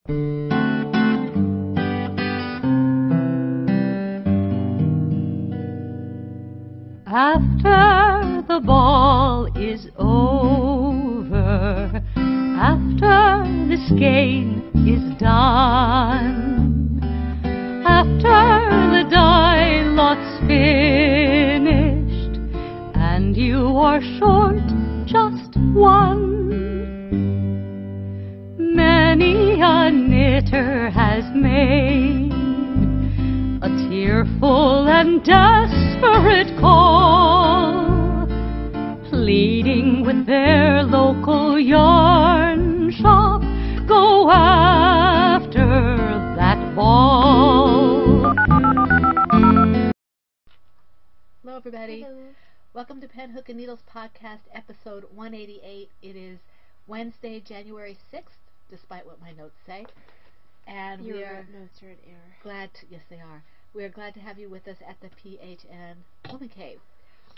After the ball is over, after this game is done, after the die lot's finished, and you are short just one, many a knitter has made a tearful and desperate call, pleading with their local yarn shop, go after that ball. Hello, everybody. Hello. Welcome to Pen, Hook, and Needles Podcast, episode 188. It is Wednesday, January 6th, despite what my notes say. And Your we are notes are in error. glad to, yes, they are. We are glad to have you with us at the PHN Woman Cave.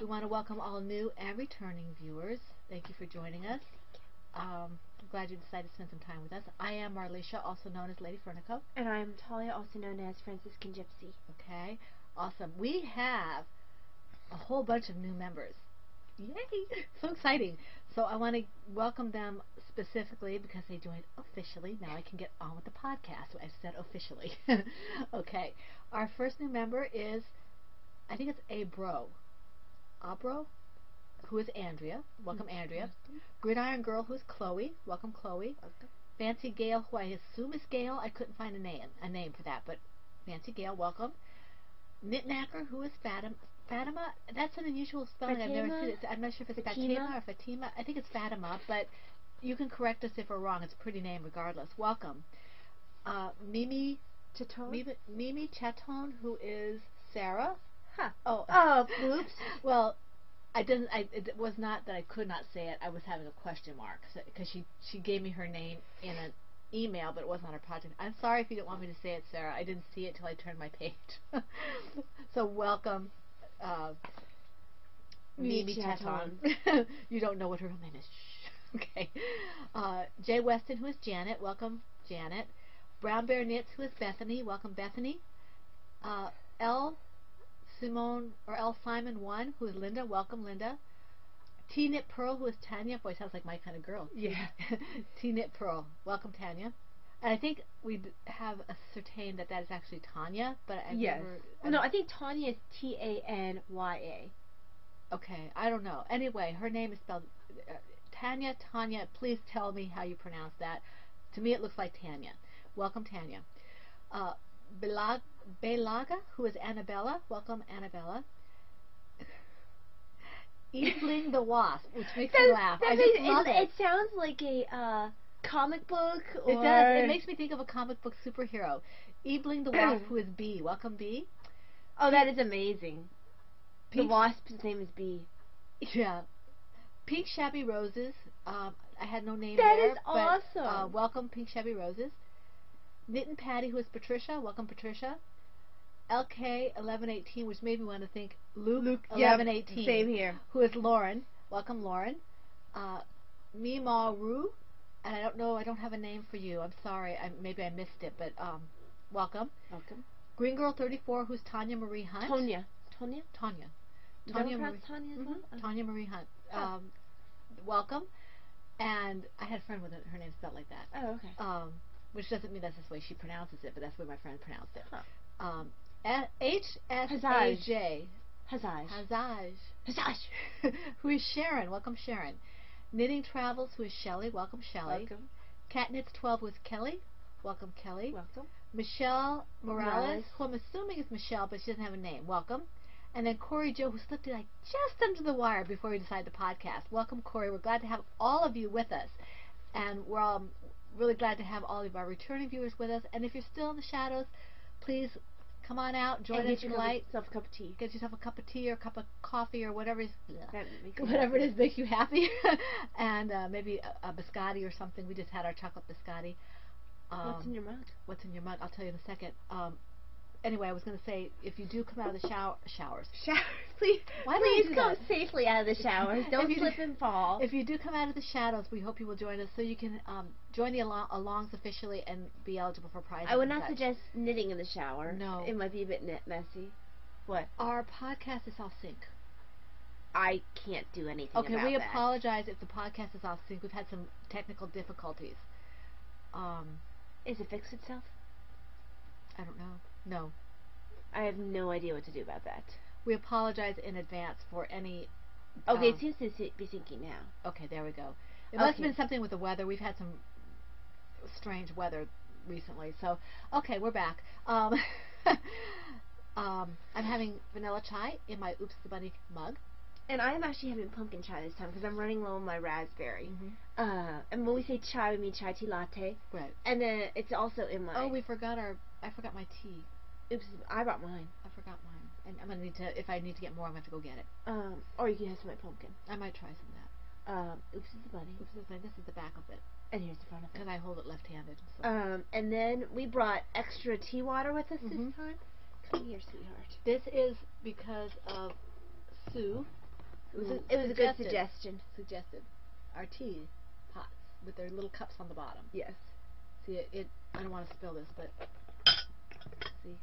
We want to welcome all new and returning viewers. Thank you for joining us. I'm glad you decided to spend some time with us. I am Marlisha, also known as Lady Fernico. And I'm Talia, also known as Franciscan Gypsy. Okay, awesome. We have a whole bunch of new members. Yay! So exciting. So I want to welcome them specifically because they joined officially. Now I can get on with the podcast. I said officially. Okay. Our first new member is, I think it's Abro, who is Andrea. Welcome, Andrea. Gridiron Girl, who is Chloe. Welcome, Chloe. Fancy Gail, who I assume is Gail. I couldn't find a name for that, but Fancy Gail, welcome. Knitnacker, who is Fatima. That's an unusual spelling. I've never seen it. I'm not sure if it's Fatima or Fatima. I think it's Fatima, but you can correct us if we're wrong. It's a pretty name regardless. Welcome. Mimi Chaton, who is Sarah. Huh. Oh, oops. Well, it was not that I could not say it. I was having a question mark because she gave me her name in an email, but it wasn't on her project. I'm sorry if you didn't want me to say it, Sarah. I didn't see it till I turned my page. So welcome, Mimi Chaton. You don't know what her real name is. Shh. Okay. Jay Weston, who is Janet. Welcome, Janet. Brown Bear Knits, who is Bethany. Welcome, Bethany. L. Simone 1, who is Linda. Welcome, Linda. T Knit Pearl, who is Tanya. Boy, sounds like my kind of girl. Yeah. T Knit Pearl. Welcome, Tanya. And I think we have ascertained that is actually Tanya, but I've never... No, I think Tanya is Tanya. Okay, I don't know. Anyway, her name is spelled Tanya. Please tell me how you pronounce that. To me, it looks like Tanya. Welcome, Tanya. Belaga, who is Annabella. Welcome, Annabella. Eveling the Wasp, which makes me laugh. I just love it. It sounds like a comic book. Or... It does. It makes me think of a comic book superhero. Eveling the Wasp, who is Bee. Welcome, Bee. Oh, that is amazing. The wasp's name is Bee. Yeah. Pink Shabby Roses. I had no name that there. That is awesome. But, welcome, Pink Shabby Roses. Knit and Patty, who is Patricia. Welcome, Patricia. LK1118, which made me want to think Luke 1118. Yep, same here. Who is Lauren. Welcome, Lauren. Mima Rue. And I don't have a name for you. I'm sorry. Maybe I missed it, but welcome. Welcome. Green Girl 34, who's Tanya Marie Hunt. Tanya Marie. Tanya as well? Tanya Marie Hunt. Welcome. And I had a friend with her name spelled like that. Oh, okay. Which doesn't mean that's the way she pronounces it, but that's the way my friend pronounced it. Huh. HSAJ. Hazaj. Who is Sharon. Welcome, Sharon. Knitting Travels, who is Shelley. Welcome, Shelley. Welcome. Cat Knits 12, who is Kelly. Welcome, Kelly. Welcome. Michelle Morales, who I'm assuming is Michelle, but she doesn't have a name. Welcome. And then Corey Joe, who slipped in just under the wire before we decided to podcast. Welcome, Corey. We're glad to have all of you with us. And we're all really glad to have all of our returning viewers with us. And if you're still in the shadows, please come on out, join us in the light. Get yourself a cup of tea. Get yourself a cup of tea or a cup of coffee or whatever it is makes you happy. And maybe a biscotti or something. We just had our chocolate biscotti. What's in your mug? What's in your mug? I'll tell you in a second. Anyway, I was going to say, if you do come out of the showers, Please, Why do I please do come that? safely out of the showers. Don't If you slip do- and fall. If you do come out of the shadows, we hope you will join us so you can join the alongs officially and be eligible for prizes. I would and not such. suggest knitting in the shower. No. It might be a bit messy. What? Our podcast is off sync. I can't do anything Okay, about we that. apologize if the podcast is off sync. We've had some technical difficulties. Is it fixed itself? I don't know. No. I have no idea what to do about that. We apologize in advance for any... Okay, it seems to be sinking now. Okay, there we go. It must have Okay. been something with the weather. We've had some strange weather recently. So, okay, we're back. I'm having vanilla chai in my Oops the Bunny mug. And I am actually having pumpkin chai this time because I'm running low on my raspberry. Mm-hmm. And when we say chai, we mean chai tea latte. Right. And then it's also in my... Oh, I forgot my tea. Oops, I brought mine. I forgot mine. And I'm gonna need to, if I need to get more, I'm gonna have to go get it. Or you can have some of my pumpkin. I might try some of that. Oops is the bunny. This is the back of it. And here's the front of it. Because I hold it left-handed. So. And then we brought extra tea water with us Mhm. this time. Come here, sweetheart. This is because of Sue. It was a good suggestion. Suggested our tea pots with their little cups on the bottom. Yes. See, I don't want to spill this, but see,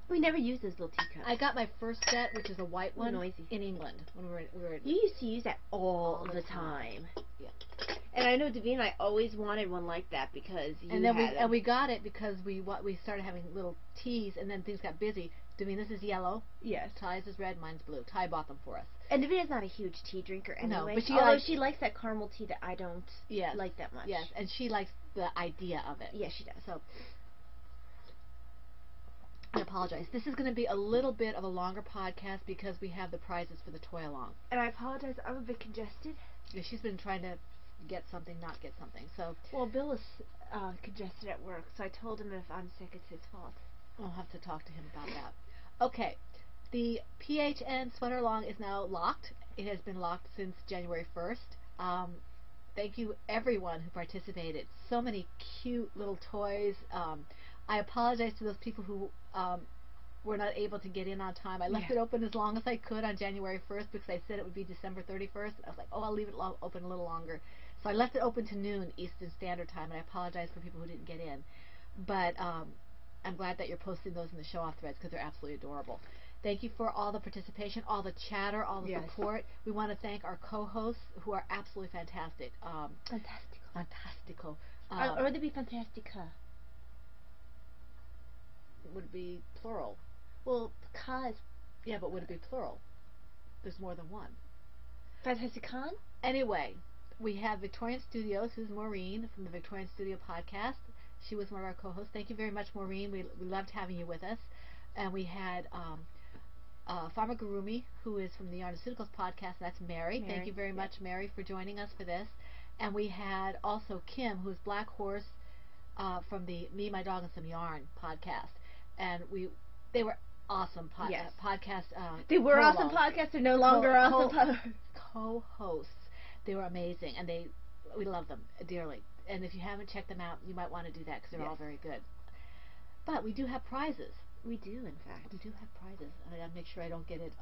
We never use those little teacups. I got my first set, which is a white one, Noisy. in England when we were. You used to use that all the time. Yeah. And I know Davina and I always wanted one like that because you And then had them. we got it because we started having little teas, and then things got busy. Davina, this is yellow. Yes. Ty's is red. Mine's blue. Ty bought them for us. And Davina's not a huge tea drinker No, anyway. but she although likes- she likes that caramel tea that I don't Yes. like that much. Yes, and she likes the idea of it. Yes, she does. So I apologize. This is going to be a little bit of a longer podcast because we have the prizes for the toy along. And I apologize, I'm a bit congested. Yeah, she's been trying to get something, not get something. So Well, Bill is congested at work, so I told him if I'm sick, it's his fault. I'll have to talk to him about that. Okay, the PHN sweater along is now locked. It has been locked since January 1st. Thank you everyone who participated. So many cute little toys. I apologize to those people who were not able to get in on time. I left it open as long as I could on January 1st because I said it would be December 31st. I was like, oh, I'll leave it open a little longer. So I left it open to noon Eastern Standard Time, and I apologize for people who didn't get in. But I'm glad that you're posting those in the show-off threads because they're absolutely adorable. Thank you for all the participation, all the chatter, all the support. We want to thank our co-hosts who are absolutely fantastic. Fantastico. Or would it be Fantastica? Would it be plural? Well, Ka is Yeah, but would it be plural? There's more than one. Fantasticon? Anyway, we have Victorian Studios, who's Maureen from the Victorian Studio podcast. She was one of our co-hosts. Thank you very much, Maureen. We loved having you with us. And we had Pharmagurumi, who is from the Yarnaceuticals podcast. That's Mary. Thank you very much, Mary, for joining us for this. And we had also Kim, who's Black Horse from the Me, My Dog, and Some Yarn podcast. And they were awesome podcast. They were awesome podcasts. They're no longer awesome co-hosts. They were amazing, and we love them dearly. And if you haven't checked them out, you might want to do that because they're all very good. But we do have prizes. We do, in fact. We do have prizes, and I gotta make sure I don't get it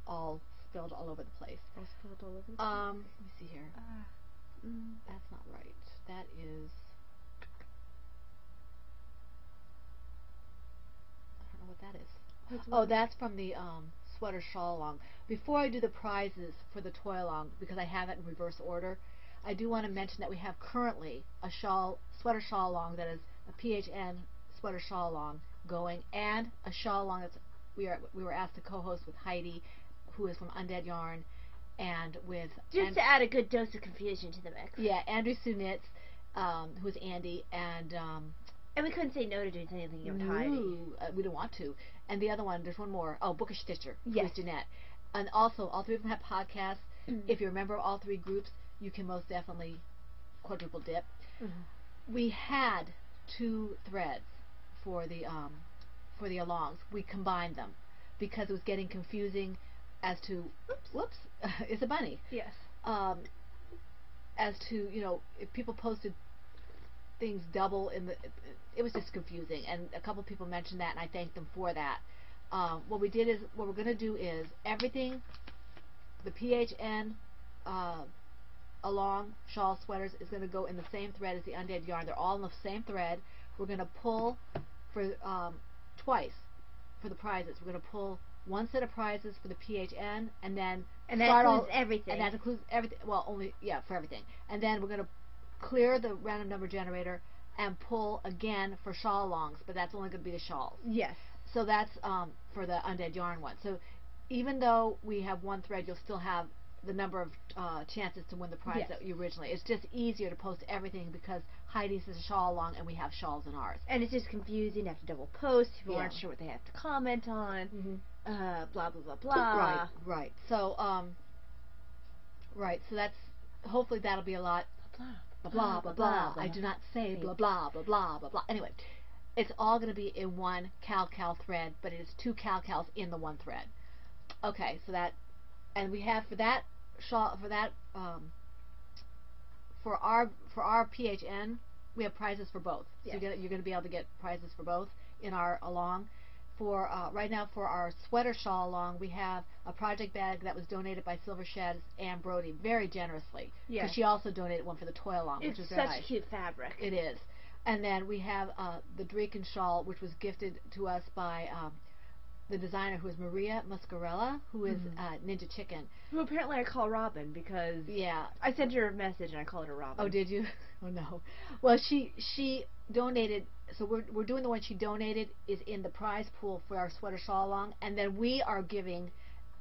all spilled all over the place. All spilled all over the place? Let me see here. That's not right. That is. I don't know what that is. Oh, that's from the sweater shawl along. Before I do the prizes for the toy along, because I have it in reverse order, I do want to mention that we have currently a sweater shawl along that is a PHN sweater shawl along going, and a shawl along that's we were asked to co-host with Heidi, who is from Undead Yarn, and with just to add a good dose of confusion to the mix. Yeah, Andrew Sunitz, who is Andy, and we couldn't say no to doing anything with Heidi. We don't want to. And the other one, there's one more. Oh, Bookish Stitcher, who yes. is Jeanette. And also, all three of them have podcasts. If you're a member of all three groups, you can most definitely quadruple dip. We had 2 threads for the alongs. We combined them because it was getting confusing as to whoops, it's a bunny. Yes. As to, if people posted things double in the. It was just confusing, and a couple people mentioned that, and I thanked them for that. What we're going to do is everything, the PHN along shawl sweaters is going to go in the same thread as the Undead yarn. They're all in the same thread. We're going to pull for twice for the prizes. We're going to pull one set of prizes for the PHN, and then and that includes everything. And that includes everything. Well, only for everything. And then we're going to clear the random number generator and pull again for shawl longs, but that's only going to be the shawls. Yes. So that's for the Undead yarn one. So even though we have one thread, you'll still have the number of chances to win the prize that you originally. It's just easier to post everything because Heidi's is a shawl long and we have shawls in ours. And it's just confusing. You have to double post. People aren't sure what they have to comment on. Blah blah blah blah. Right. So So that's hopefully that'll be a lot. Blah blah blah. I do not say blah blah blah blah blah blah. Anyway, it's all going to be in one cal thread, but it is two cal-cals in the one thread. Okay, so that, and we have for that shawl, for our PHN, we have prizes for both. So you're going to be able to get prizes for both in our along. For right now, for our sweater shawl along, we have a project bag that was donated by Silver Sheds and Brody very generously. Because she also donated one for the toy along, which is very nice. It's such cute fabric. It is. And then we have the Draken shawl, which was gifted to us by the designer, who is Maria Muscarella, who is Ninja Chicken. Who apparently I call Robin because I sent her a message and I called her Robin. Oh, did you? Oh no. Well, she donated. So we're doing the one she donated is in the prize pool for our sweater shawl along, and then we are giving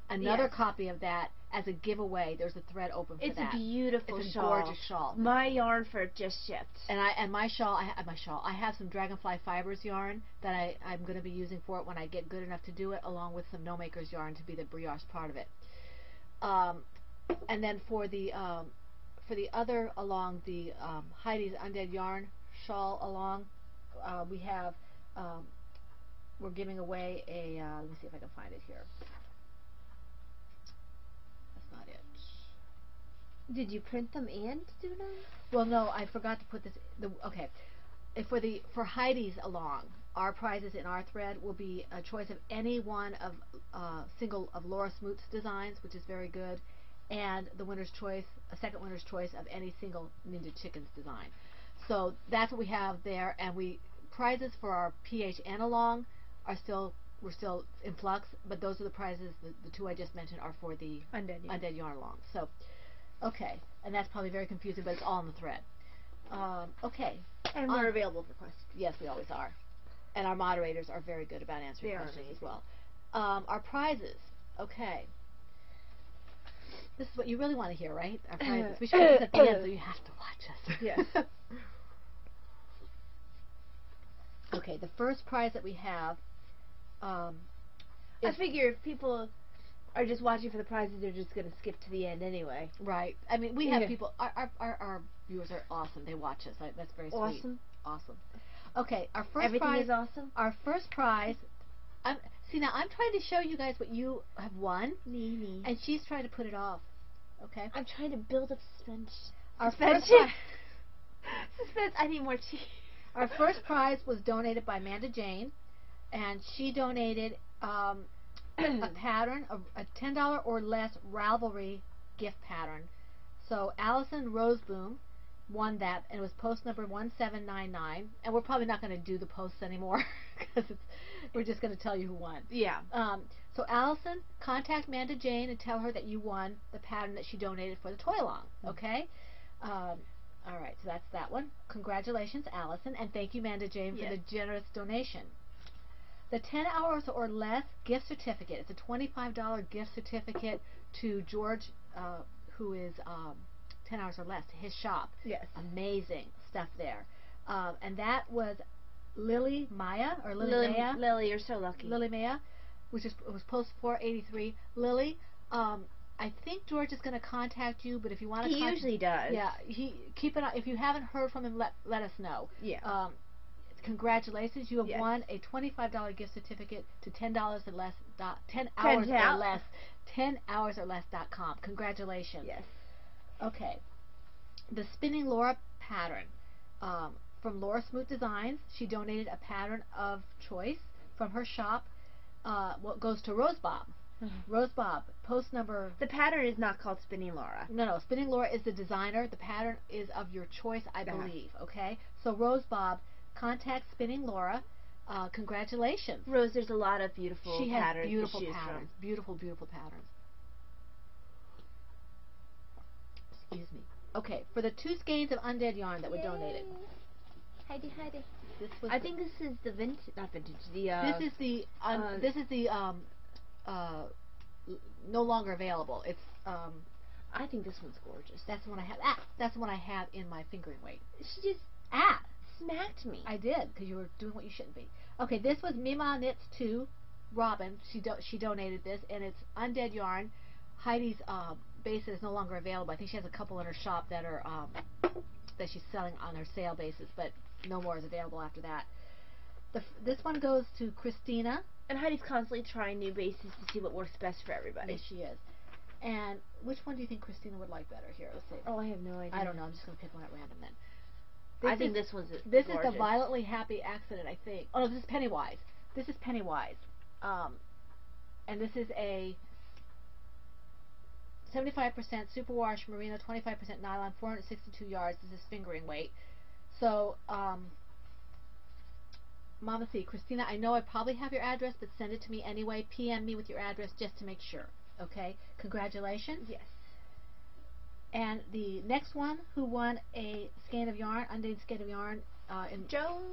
another copy of that as a giveaway. There's a thread open for that. It's a beautiful it's a shawl. Gorgeous shawl. My yarn for it just shipped. And my shawl, I have some Dragonfly Fibers yarn that I'm going to be using for it when I get good enough to do it, along with some No Makers yarn to be the brioche part of it. And then for the other along, the Heidi's Undead Yarn shawl along, we have we're giving away a let me see if I can find it here. That's not it. Did you print them and do them? Well, no, I forgot to put this. Okay, for Heidi's along, our prizes in our thread will be a choice of any one of single of Laura Smoot's designs, which is very good, and the winner's choice, a second winner's choice of any single Ninja Chickens design. So that's what we have there, and prizes for our PHN along we're still in flux, but those are the prizes. The two I just mentioned are for the Undead Yarn along. So, okay, and that's probably very confusing, but it's all in the thread. Okay. And we're available for questions. Yes, we always are. And our moderators are very good about answering questions as well. Our prizes. Okay. This is what you really want to hear, right? Our prizes. We should do this at the end, so you have to watch us. Yes. Okay, the first prize that we have. I figure if people are just watching for the prizes, they're just going to skip to the end anyway. Right. I mean, we have people. Our viewers are awesome. They watch us. That's very sweet. Awesome. Okay, our first Everything prize. is awesome. Our first prize. See, now I'm trying to show you guys what you have won. Me. And she's trying to put it off. Okay. I'm trying to build up suspense. Our first prize. Suspense. I need more tea. Our first prize was donated by Amanda Jane, and she donated a pattern, a $10 or less Ravelry gift pattern. So Allison Roseboom won that, and it was post number 1799. And we're probably not going to do the posts anymore because we're just going to tell you who won. Yeah. So Allison, contact Amanda Jane and tell her that you won the pattern that she donated for the toy along. Okay. All right, so that's that one. Congratulations, Allison, and thank you, Amanda Jane, for the generous donation. The 10 hours or less gift certificate. It's a $25 gift certificate to George, who is 10 hours or less, to his shop. Yes. Amazing stuff there. And that was Lily Maya, or Lily Maya. Lily, you're so lucky. Lily Maya, which it was post 483. Lily, I think George is going to contact you, but if you want to, he usually does. Yeah, keep it. If you haven't heard from him, let us know. Yeah. Congratulations, you have won a $25 gift certificate to $10 or less. 10 hours or less. 10 hours or less.com. Congratulations. Yes. Okay. The Spinning Laura pattern from Laura Smoot Designs. She donated a pattern of choice from her shop. What goes to Rose Bob. Rose Bob, post number... The pattern is not called Spinning Laura. No, Spinning Laura is the designer. The pattern is of your choice, I believe, okay? So Rose Bob, contact Spinning Laura. Congratulations. Rose, there's a lot of beautiful patterns. She has beautiful to choose patterns. from. Beautiful, beautiful patterns. Excuse me. Okay, for the 2 skeins of Undead yarn that were donated. Heidi. This was I think this is the vintage, not vintage. This is the no longer available. It's I think this one's gorgeous. That's the one I have. That's the one I have in my fingering weight. She just smacked me. I did, because you were doing what you shouldn't be. Okay, this was Mima Knits 2, Robin. She donated this, and it's Undead yarn. Heidi's base is no longer available. I think she has a couple in her shop that are that she's selling on her sale basis, but no more is available after that. This one goes to Christina. And Heidi's constantly trying new bases to see what works best for everybody. Yes, she is. And which one do you think Christina would like better? Here, let's see. Oh, I have no idea. I don't know. I'm just going to pick one at random then. I think this one's This gorgeous. is the Violently Happy Accident, I think. Oh, no, this is Pennywise. This is Pennywise. And this is a 75% superwash merino, 25% nylon, 462 yards. This is fingering weight. So, Mama C, Christina, I know I probably have your address, but send it to me anyway. PM me with your address just to make sure. Okay? Congratulations. Yes. And the next one who won a skein of yarn, undated skein of yarn,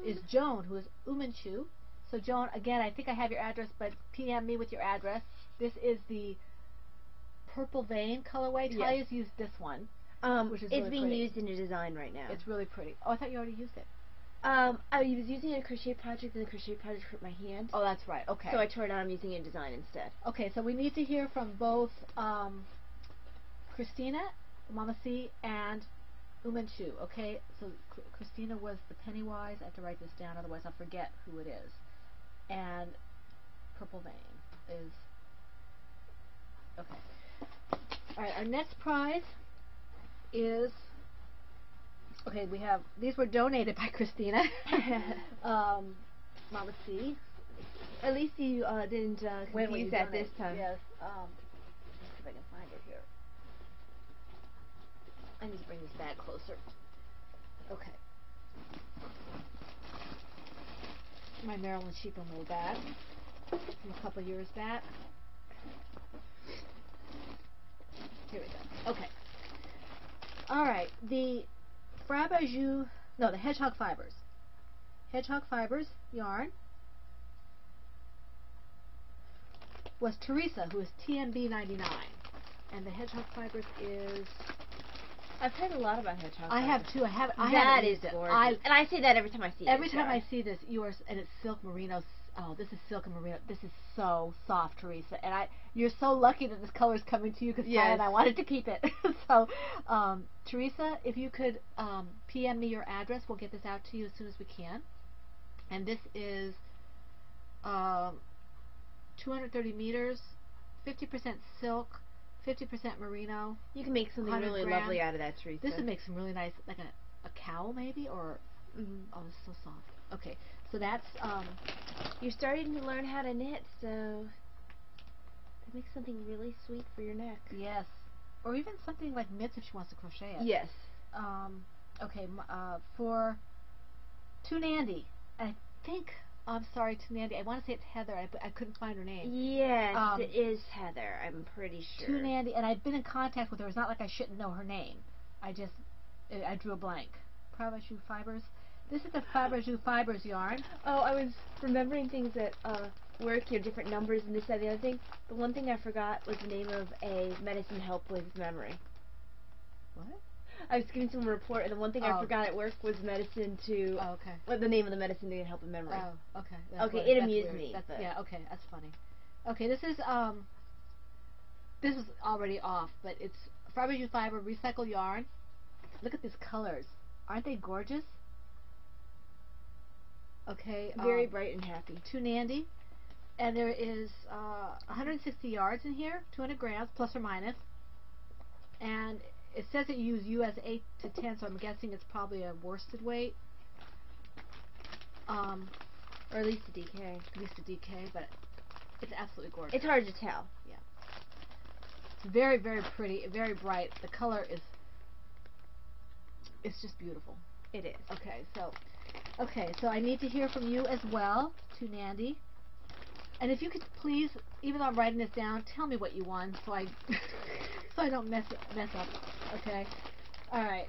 is Joan, who is Umanchu. So Joan, again, I think I have your address, but PM me with your address. This is the Purple Vein colorway. Yes. Talia's used this one, which is it's really being pretty. used in a design right now. It's really pretty. Oh, I thought you already used it. I was using it in a crochet project, and the crochet project hurt my hand. Oh, that's right. Okay. So I tore it out. I'm using it in design instead. Okay, so we need to hear from both Christina, Mama C, and Umanchu. Okay, so Christina was the Pennywise. I have to write this down, otherwise I'll forget who it is. And Purple Vein is... Okay. All right, our next prize is... Okay, we have... These were donated by Christina. Mama C. At least you didn't confuse that this time. Yes. Let's see if I can find it here. I need to bring this bag closer. Okay. My Maryland Sheepman little bag from a couple years back. Here we go. Okay. All right. The Frabajou, no, the Hedgehog Fibers. Hedgehog Fibers yarn was Teresa, who is TMB99, and the Hedgehog Fibers is... I've heard a lot about Hedgehog Fibers. I have too. That is gorgeous. And I say that every time I see it. Every time I see this, yours, and it's silk merino. Oh, this is silk and merino. This is so soft, Teresa. And you're so lucky that this color is coming to you, because I wanted to keep it. So, Teresa, if you could PM me your address, we'll get this out to you as soon as we can. And this is 230 meters, 50% silk, 50% merino. You can make something really lovely out of that, Teresa. This would make some really nice, like a cowl maybe, or oh, this is so soft. Okay, so that's you're starting to learn how to knit, so that makes something really sweet for your neck. Yes, or even something like mitts if she wants to crochet it. Yes. Okay, for Tunandi, I think. I'm sorry, Tunandi. I want to say it's Heather. I couldn't find her name. Yes, it is Heather. I'm pretty sure. Tunandi, and I've been in contact with her. It's not like I shouldn't know her name. I drew a blank. Frabajou Fibers. This is the Frabajou Fibers yarn. Oh, I was remembering things at work, different numbers and this, that, and the other thing. The one thing I forgot was the name of a medicine to help with memory. What? I was giving someone a report, and the one thing I forgot at work was medicine to... Oh, okay. What the name of the medicine to help with memory. Oh, okay. Okay, it amused me. Yeah, okay, that's funny. Okay, this is already off, but it's Frabajou Fiber recycled yarn. Look at these colors. Aren't they gorgeous? Okay. Very bright and happy. Tunandi. And there is 160 yards in here, 200 grams, plus or minus. And it says that you use US 8 to 10, so I'm guessing it's probably a worsted weight. Or at least a DK. At least a DK, but it's absolutely gorgeous. It's hard to tell. Yeah. It's very, very pretty, very bright. The color is, it's just beautiful. It is. Okay, so I need to hear from you as well, to Nandy. And if you could please, even though I'm writing this down, tell me what you won so I so I don't mess up. Okay. All right.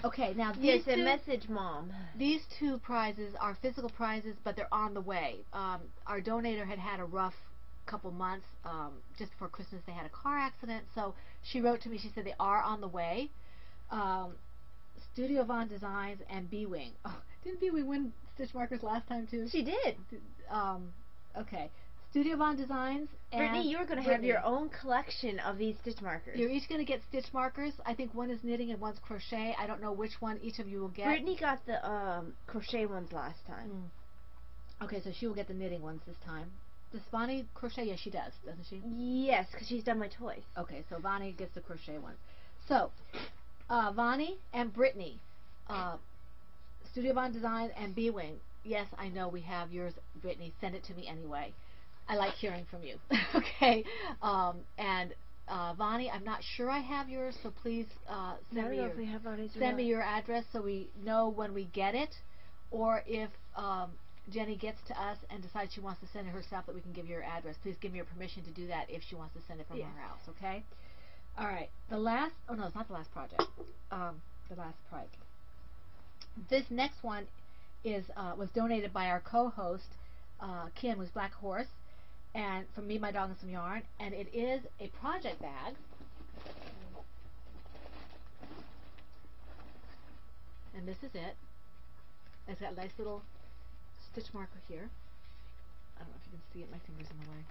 Okay. Now these yes, a message, Mom. These two prizes are physical prizes, but they're on the way. Our donator had a rough couple months. Just before Christmas, they had a car accident. So she wrote to me. She said they are on the way. Studio Von Designs and B-Wing. Oh, didn't B-Wing win stitch markers last time too? She did. Okay. Studio Von Designs and Brittany, you're going to have your own collection of these stitch markers. You're each going to get stitch markers. I think one is knitting and one's crochet. I don't know which one each of you will get. Brittany got the crochet ones last time. Okay, so she will get the knitting ones this time. Does Bonnie crochet? Yes, she does, doesn't she? Yes, because she's done my toys. Okay, so Bonnie gets the crochet ones. So, Vonnie and Brittany, Studio Von Design and B-Wing. Yes, I know we have yours, Brittany. Send it to me anyway. I like hearing from you. Okay. And Vonnie, I'm not sure I have yours, so please send me your address so we know when we get it, or if Jenny gets to us and decides she wants to send it herself, that we can give you your address. Please give me your permission to do that if she wants to send it from her house. Okay. All right. The last. Oh no, it's not the last project. The last project. This next one is was donated by our co-host Kim, who's Black Horse, and from Me, My Dog, and Some Yarn, and it is a project bag. And this is it. It's got a nice little stitch marker here. I don't know if you can see it. My finger's in the way.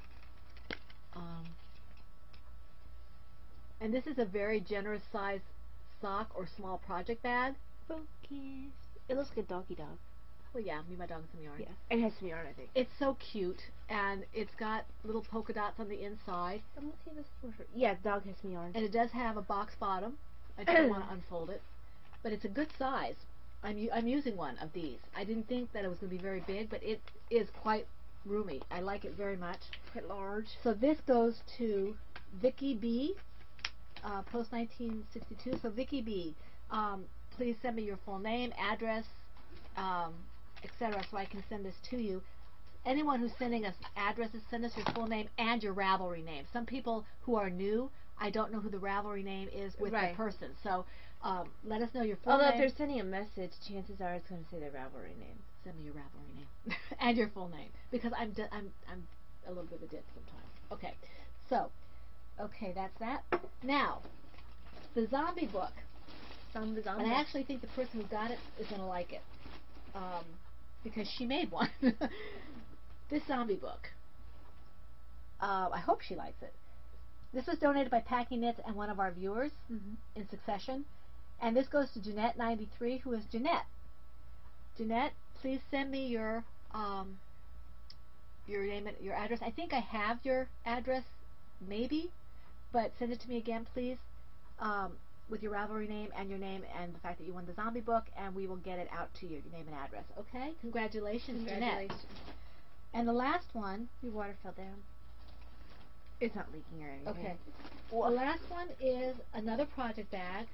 And this is a very generous size sock or small project bag. Focus. It looks like a doggy dog. Well, yeah, Me, My Dog, and Some Yarn. Yeah, it has some yarn, I think. It's so cute, and it's got little polka dots on the inside. Let's see this for sure. Yeah, dog has some yarn. And it does have a box bottom. I don't want to unfold it, but it's a good size. I'm using one of these. I didn't think that it was going to be very big, but it is quite roomy. I like it very much. Quite large. So this goes to Vicky B. Post 1962. So Vicky B. Please send me your full name, address, etc., so I can send this to you. Anyone who's sending us addresses, send us your full name and your Ravelry name. Some people who are new, I don't know who the Ravelry name is with the person. So let us know your full name. Although if they're sending a message, chances are it's going to say their Ravelry name. Send me your Ravelry name and your full name, because I'm a little bit of a dip sometimes. Okay, so that's that. Now the zombie book. And I actually think the person who got it is going to like it, because she made one. This zombie book. I hope she likes it. This was donated by Packing Knits and one of our viewers in succession. And this goes to Jeanette93, who is Jeanette. Jeanette, please send me your name and your address. I think I have your address, maybe, but send it to me again, please, with your Ravelry name and your name and the fact that you won the zombie book, and we will get it out to you, your name and address. Okay? Congratulations, Jeanette. And the last one... Your water fell down. It's not leaking or anything. Okay. Well, the last one is another project bag,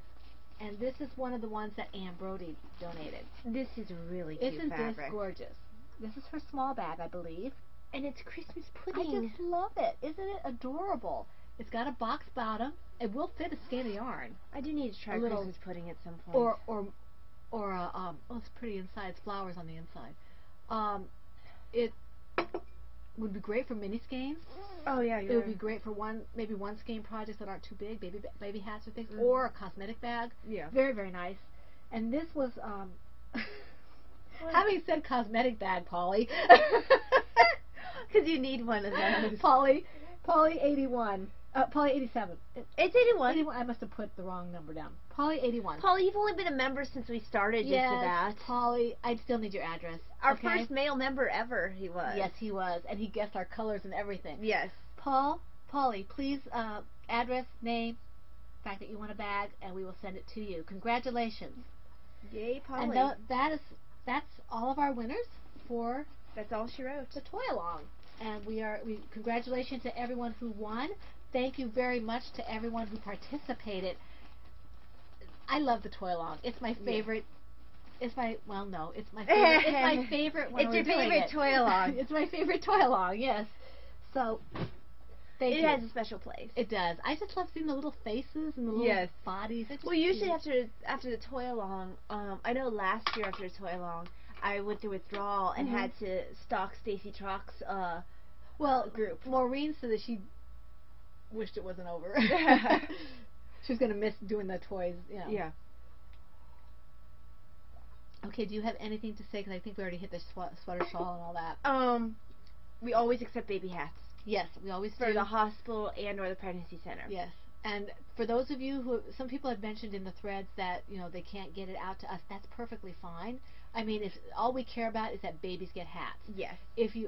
and this is one of the ones that Ann Brody donated. This is really cute Isn't fabric. this gorgeous? This is her small bag, I believe. And it's Christmas pudding. I just love it. Isn't it adorable? It's got a box bottom. It will fit a skein of yarn. I do need to try Christmas pudding at some point. Oh, it's pretty inside. It's flowers on the inside. It would be great for mini skeins. Oh yeah, it would be great for maybe one skein projects that aren't too big, baby hats or things, or a cosmetic bag. Yeah. Very, very nice. And this was having said cosmetic bag, Polly, because you need one of those. Polly 81. Polly 87. It's 81. 81. I must have put the wrong number down. Polly 81. Polly, you've only been a member since we started. Yes, just that. Polly, I still need your address. Our first male member ever, he was. Yes, he was, and he guessed our colors and everything. Yes. Polly, please, address, name, fact that you want a bag, and we will send it to you. Congratulations. Yay, Polly. And that is that's all of our winners for That's all she wrote. the toy along. And we congratulations to everyone who won. Thank you very much to everyone who participated. I love the toy along. It's my favorite. It's my it's my favorite. It's my favorite when It's we're your doing favorite it. toy along. It's my favorite toy along. Yes. So thank you. It has a special place. It does. I just love seeing the little faces and the little bodies. It's just Well, usually cute. after the toy along, I know last year after the toy along, I went through withdrawal and had to stalk Stacy Trock's group. Maureen said that she wished it wasn't over. She was gonna miss doing the toys. You know. Yeah. Okay. Do you have anything to say? Because I think we already hit the sweater shawl and all that. We always accept baby hats Yes, we always for do. the hospital and or the pregnancy center. Yes. And for those of you who, some people have mentioned in the threads that, they can't get it out to us, that's perfectly fine. I mean, if all we care about is that babies get hats. Yes.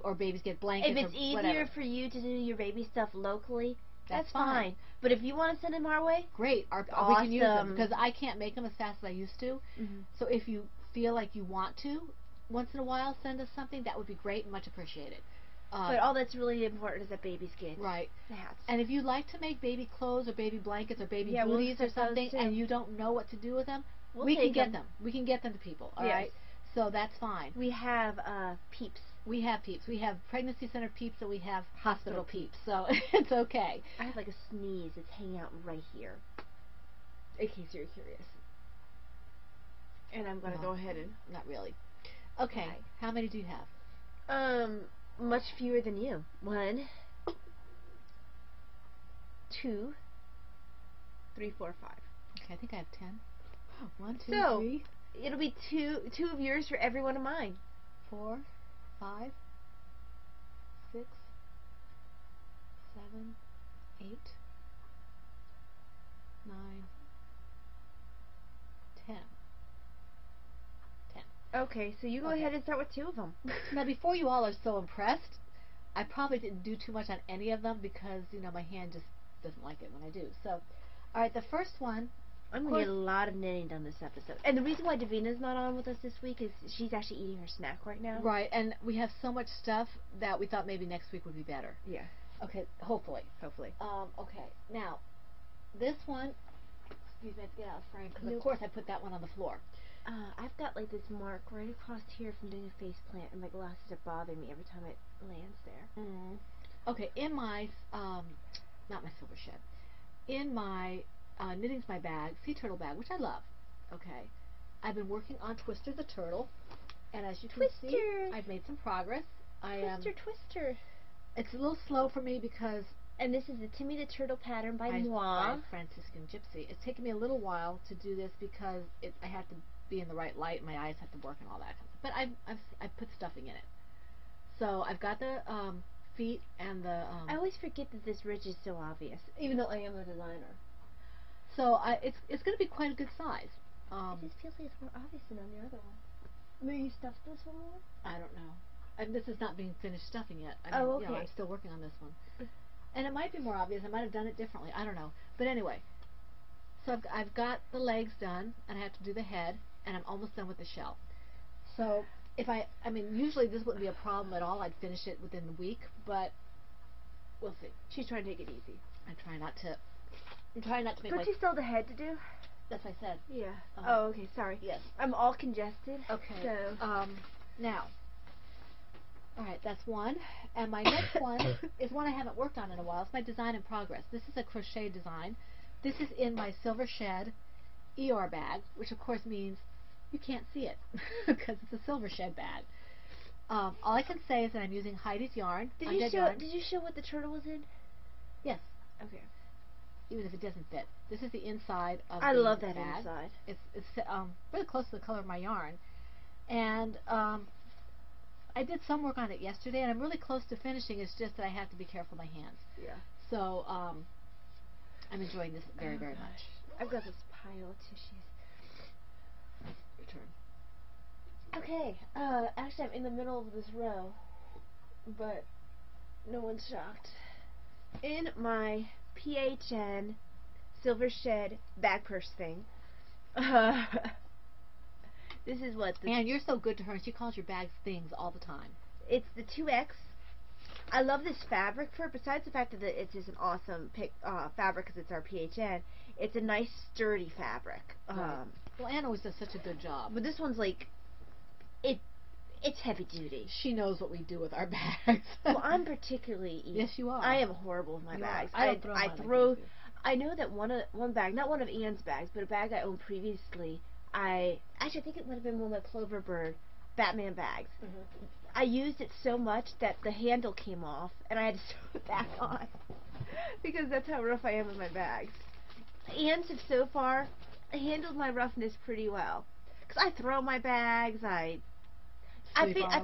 Or babies get blankets. If it's or easier whatever. for you to do your baby stuff locally, that's fine. fine. But if you want to send them our way, Great. We can use them because I can't make them as fast as I used to. So if you feel like you want to, once in a while, send us something, that would be great and much appreciated. But all that's really important is that babies get right. the hats. And if you like to make baby clothes or baby blankets or baby we'll booties or accept those something, too. and you don't know what to do with them, We'll we can take get them. We can get them to people. All Yes. right. So that's fine. We have peeps. We have peeps. We have pregnancy center peeps, and we have hospital peeps. So it's okay. I have like a sneeze. It's hanging out right here. In case you're curious. And I'm gonna go ahead and not really. Okay. How many do you have? Much fewer than you. 1, 2, 3, 4, 5. Okay, I think I have 10. 1, 2, So, 3. It'll be two of yours for every one of mine. 4, 5, 6, 7, 8, 9, 10. Okay, so you go ahead and start with 2 of them. Now, before you all are so impressed, I probably didn't do too much on any of them because, my hand just doesn't like it when I do. So, all right, the first one. I'm going to get a lot of knitting done this episode. And the reason why Davina's not on with us this week is she's actually eating her snack right now. Right, and we have so much stuff that we thought maybe next week would be better. Yeah. Okay, hopefully. Hopefully. Okay, now, this one, excuse me, I have to get out of frame because, of course, I put that one on the floor. I've got like this mark right across here from doing a face plant, and my glasses are bothering me every time it lands there. Okay, in my, not my silver shed, in my Knitting's My Bag, Sea Turtle bag, which I love, okay, I've been working on Twister the Turtle, and as you can see, I've made some progress. Twister. It's a little slow for me because... And this is the Timmy the Turtle pattern by Moi. By Franciscan Gypsy. It's taken me a little while to do this because I have to be in the right light, my eyes have to work and all that kind of stuff. But I've put stuffing in it. So I've got the feet and the... I always forget that this ridge is so obvious, even though I am a designer. So it's going to be quite a good size. It just feels like it's more obvious than on the other one. Maybe you stuffed this one more? I don't know. And this is not being finished stuffing yet. Okay. I'm still working on this one. And it might be more obvious. I might have done it differently. I don't know. But anyway, so I've got the legs done, and I have to do the head, and I'm almost done with the shell. So if I mean, usually this wouldn't be a problem at all. I'd finish it within the week, but we'll see. She's trying to take it easy. I'm trying not to make Don't you still have the head to do? That's what I said. Yeah. Oh, okay. Sorry. Yes. I'm all congested. Okay. So. Now. All right, that's one. And my next one is one I haven't worked on in a while. It's my design in progress. This is a crochet design. This is in my Silver Shed Eeyore bag, which of course means you can't see it because it's a Silver Shed bag. All I can say is that I'm using Heidi's yarn. Did you show what the turtle was in? Yes. Okay. Even if it doesn't fit. This is the inside of I the love that bag. inside. It's really close to the color of my yarn. And I did some work on it yesterday, and I'm really close to finishing. It's just that I have to be careful with my hands. Yeah. So I'm enjoying this very, very much. I've got this pile of tissues. Your turn. Okay. Actually, I'm in the middle of this row, but no one's shocked. In my PHN Silver Shed bag purse thing, This is what the... And you're so good to her, and she calls your bags things all the time. It's the 2X. I love this fabric for it. Besides the fact that it's just an awesome fabric because it's our PHN, it's a nice sturdy fabric. Right. Well, Anne always does such a good job. But this one's like, it's heavy duty. She knows what we do with our bags. Well, I'm particularly easy. Yes, you are. I am horrible with my bags. I don't throw mine like you do. I know that one bag, not one of Anne's bags, but a bag I owned previously. I think it would have been one of my Cloverbird Batman bags. Mm-hmm. I used it so much that the handle came off, and I had to sew it back on because that's how rough I am with my bags. Anne's have so far handled my roughness pretty well because I throw my bags. I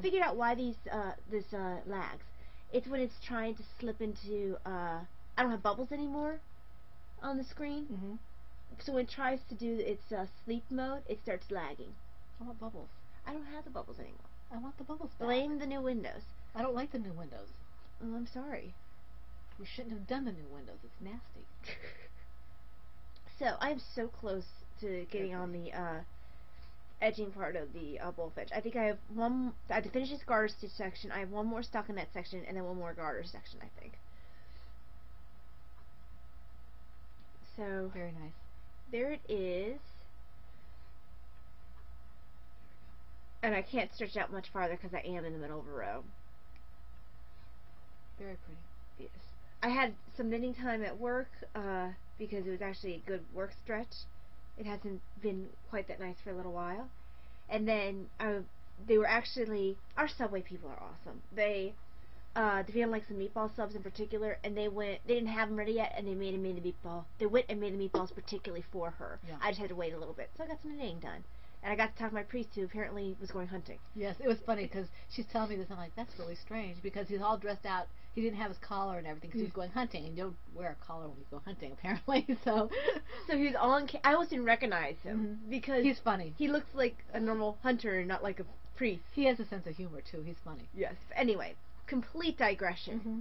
figured out why this lags. It's when it's trying to slip into I don't have bubbles anymore on the screen. Mm-hmm. So when it tries to do its sleep mode, it starts lagging. I want bubbles. I don't have the bubbles anymore. I want the bubbles back. Blame the new Windows. I don't like the new Windows. Oh, I'm sorry. We shouldn't have done the new Windows. It's nasty. So I'm so close to getting on the edging part of the bullfinch. I think I have I have to finish this garter stitch section. I have one more stockinette section and then one more garter section, I think. So very nice. There it is. And I can't stretch out much farther because I am in the middle of a row. Very pretty. Yes. I had some knitting time at work because it was actually a good work stretch. It hasn't been quite that nice for a little while. And then they were actually, our Subway people are awesome. Devanna likes the meatball subs in particular, and they didn't have them ready yet, and they made the meatball. They went and made the meatballs particularly for her. Yeah. I just had to wait a little bit. So I got some knitting done. And I got to talk to my priest, who apparently was going hunting. Yes, it was funny because she's telling me this. I'm like, that's really strange because he's all dressed out. He didn't have his collar and everything because he was going hunting. And you don't wear a collar when you go hunting, apparently. So he was on. I almost didn't recognize him because he's funny. He looks like a normal hunter and not like a priest. He has a sense of humor too. He's funny. Yes. Anyway, complete digression. Mm-hmm.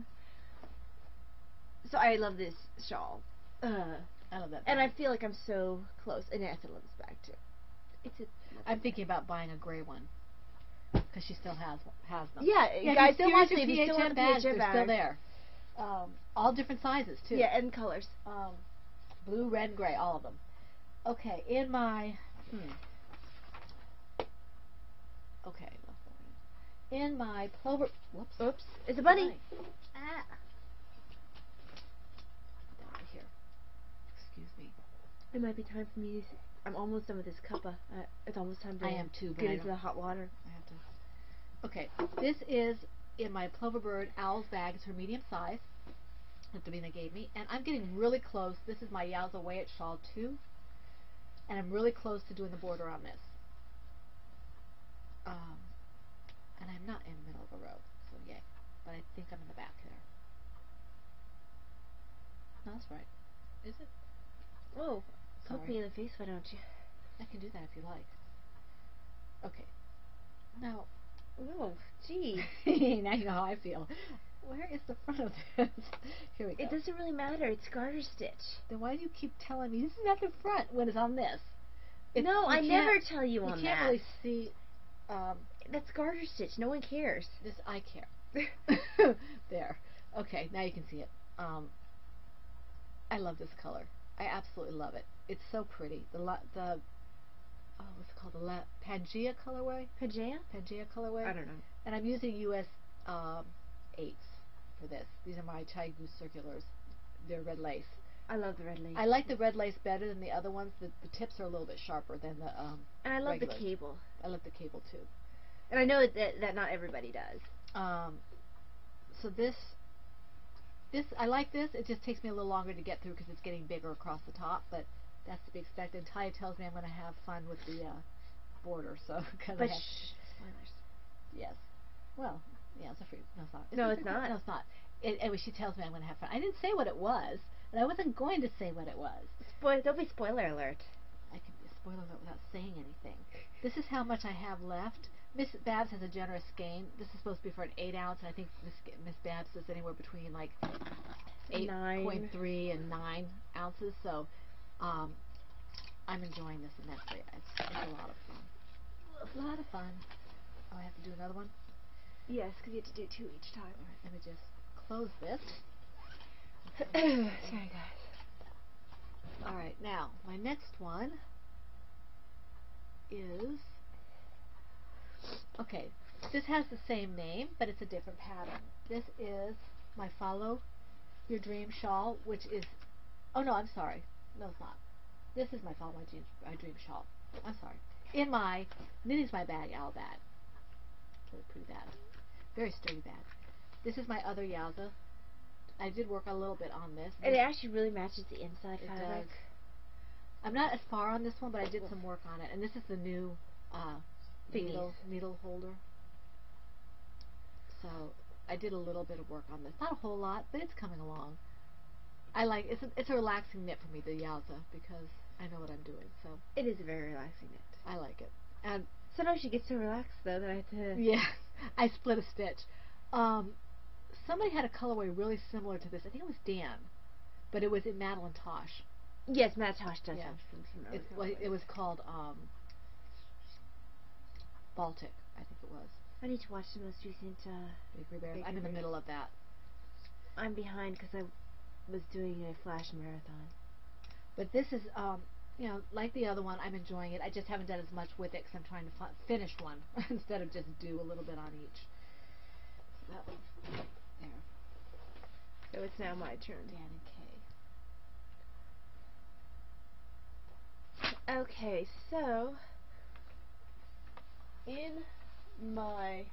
So I love this shawl. I love that. And I feel like I'm so close. And I love this bag too. I'm thinking about buying a gray one because she still has them. Yeah, guys, if you still want bags, PHN they're still there. All different sizes too. Yeah, and colors. Blue, red, gray, all of them. Okay, in my in my plover. Oops! It's a bunny. Ah. Down right here. Excuse me. It might be time for me to. I'm almost done with this cuppa. It's almost time to I am too, but get into the hot water. I have to. Okay, this is in my Ploverbird Owl's bag. It's her medium size that Davina gave me, and I'm getting really close. This is my Yowza Way It shawl too, and I'm really close to doing the border on this. And I'm not in the middle of a row, so yay. But I think I'm in the back there. No, that's right. Is it? Oh. Sorry. Poke me in the face, why don't you? I can do that if you like. Okay. Now, oh, gee. now you know how I feel. Where is the front of this? Here we go. It doesn't really matter. It's garter stitch. Then why do you keep telling me this is not the front when it's on this? No, I never tell you on that. You can't really see. That's garter stitch. No one cares. This I care. There. Okay, now you can see it. I love this color. I absolutely love it. It's so pretty. What's it called? The Pangea colorway? Pangea? Pangea colorway? I don't know. And I'm using US 8s for this. These are my Chai Goose circulars. They're red lace. I love the red lace. I like the red lace better than the other ones. The tips are a little bit sharper than the and I love regulars. the cable. I love the cable too. And I know that not everybody does. So this I like this. It just takes me a little longer to get through because it's getting bigger across the top, but that's to be expected. Taya tells me I'm going to have fun with the border, so but spoilers. Yes. Well, yeah, it's a free. No, it's not. No, it's not. No, it's not. Anyway, she tells me I'm going to have fun. I didn't say what it was, and I wasn't going to say what it was. Don't be spoiler alert. I can be a spoiler alert without saying anything. This is how much I have left. Miss Babs has a generous skein. This is supposed to be for an 8 ounce, and I think Miss Babs is anywhere between like 8.3 and 9 ounces. So I'm enjoying this immensely. It's a lot of fun. a lot of fun. Oh, I have to do another one? Yes, because you have to do 2 each time. Alright, let me just close this. Sorry, guys. Alright, now, my next one is... Okay, this has the same name, but it's a different pattern. This is my Follow Your Dream shawl, which is... Oh, no, I'm sorry. No, it's not. This is my Follow My Dream shawl. I'm sorry. In my Knitting's My Bag owl bag. Really pretty bag. Very sturdy bag. This is my other Yowza. I did work a little bit on this. And it actually really matches the inside It fabric. does. I'm not as far on this one, but I did some work on it. And this is the new needle holder. So I did a little bit of work on this. Not a whole lot, but it's coming along. I like it's a relaxing knit for me, the Yowza, because I know what I'm doing. So It is a very relaxing knit. I like it. And Sometimes you get so relaxed, though, that I have to... yeah, I split a stitch. Somebody had a colorway really similar to this. I think it was Dan, but it was in Madeline Tosh. Yes, Matt Tosh does Yeah. have some similar It was called Baltic, I think it was. I need to watch the most recent... Bakery Bears. Bakery I'm in the Bears. middle of that. I'm behind because I was doing a flash marathon. But this is, like the other one, I'm enjoying it. I just haven't done as much with it because I'm trying to finish one instead of just do a little bit on each. So that one's there. So it's now my turn. Dan and Kay. Okay, so in my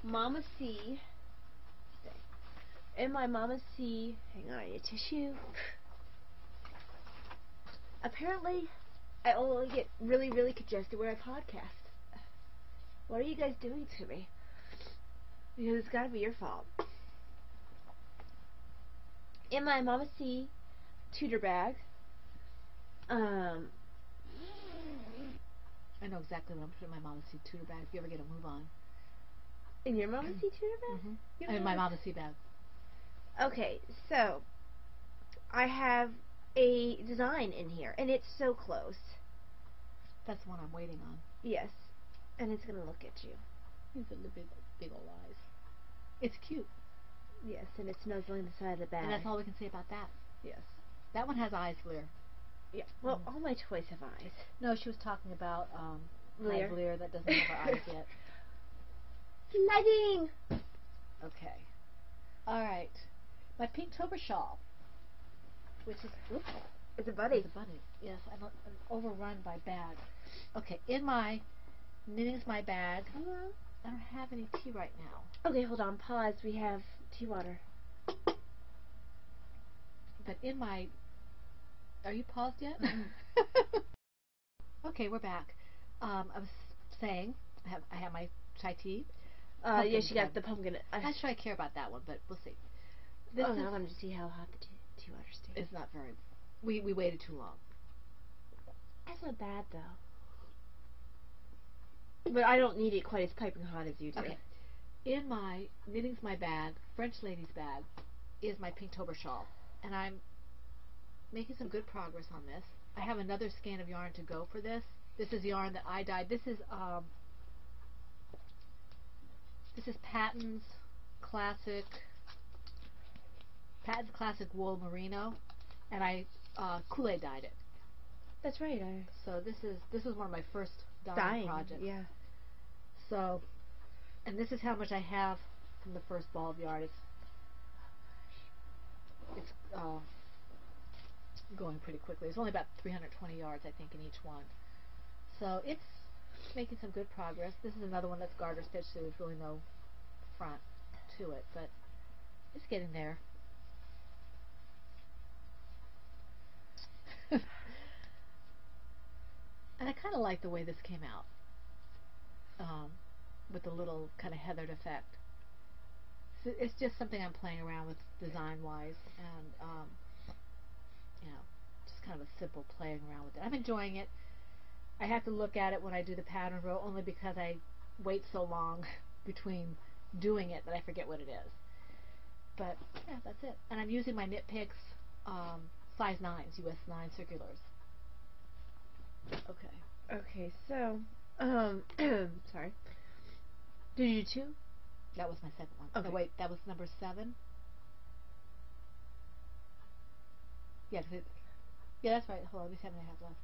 Mama C, hang on, I need a tissue. Apparently, I only get really, really congested when I podcast. What are you guys doing to me? Because it's gotta be your fault. In my Mama C tutor bag, I know exactly what I'm putting in my Mama C tutor bag. If you ever get a move on. in your Mama C tutor bag? I'm in my Mama C bag. Okay, so I have a design in here, and it's so close. That's the one I'm waiting on. Yes, and it's gonna look at you. These are the big old eyes. It's cute. Yes, and it's nuzzling the side of the bag. And that's all we can say about that. Yes. That one has eyes, Lear. Yeah. Well, all my toys have eyes. No, she was talking about Lear. Lear that doesn't have her eyes yet. Sledding! Okay. All right. My Pinktober shawl, which is It's a buddy. It's a bunny. Yes, I'm overrun by bags. Okay, in my Knitting's My Bag. I don't have any tea right now. Okay, hold on. Pause. We have tea water. But in my... Are you paused yet? Okay, we're back. I was saying, I have my chai tea. Yeah, she got the pumpkin. I'm not sure I care about that one, but we'll see. I wanted to see how hot the tea water stays. It's not very... We waited too long. That's not bad, though. But I don't need it quite as piping hot as you do. Okay. In my Knitting's My Bag, French Lady's Bag, is my Pinktober shawl. And I'm making some good progress on this. I have another skein of yarn to go for this. This is yarn that I dyed. This is Patton's Classic Wool Merino, and I Kool-Aid dyed it. That's right. So this is one of my first dyeing projects. Yeah. So, and this is how much I have from the first ball of yarn. It's going pretty quickly. There's only about 320 yards, I think, in each one. So it's making some good progress. This is another one that's garter stitched, so there's really no front to it, but it's getting there. And I kind of like the way this came out, with the little kind of heathered effect. So it's just something I'm playing around with design-wise, and just kind of a simple playing around with it. I'm enjoying it. I have to look at it when I do the pattern row, only because I wait so long between doing it that I forget what it is. But yeah, that's it. And I'm using my Knit Picks size 9s, US 9 circulars. Okay. Okay, so Sorry. Did you do 2? That was my second one. Okay. No, wait, that was number 7. Yeah, yeah, that's right. Hold on, we have 7 and a half left.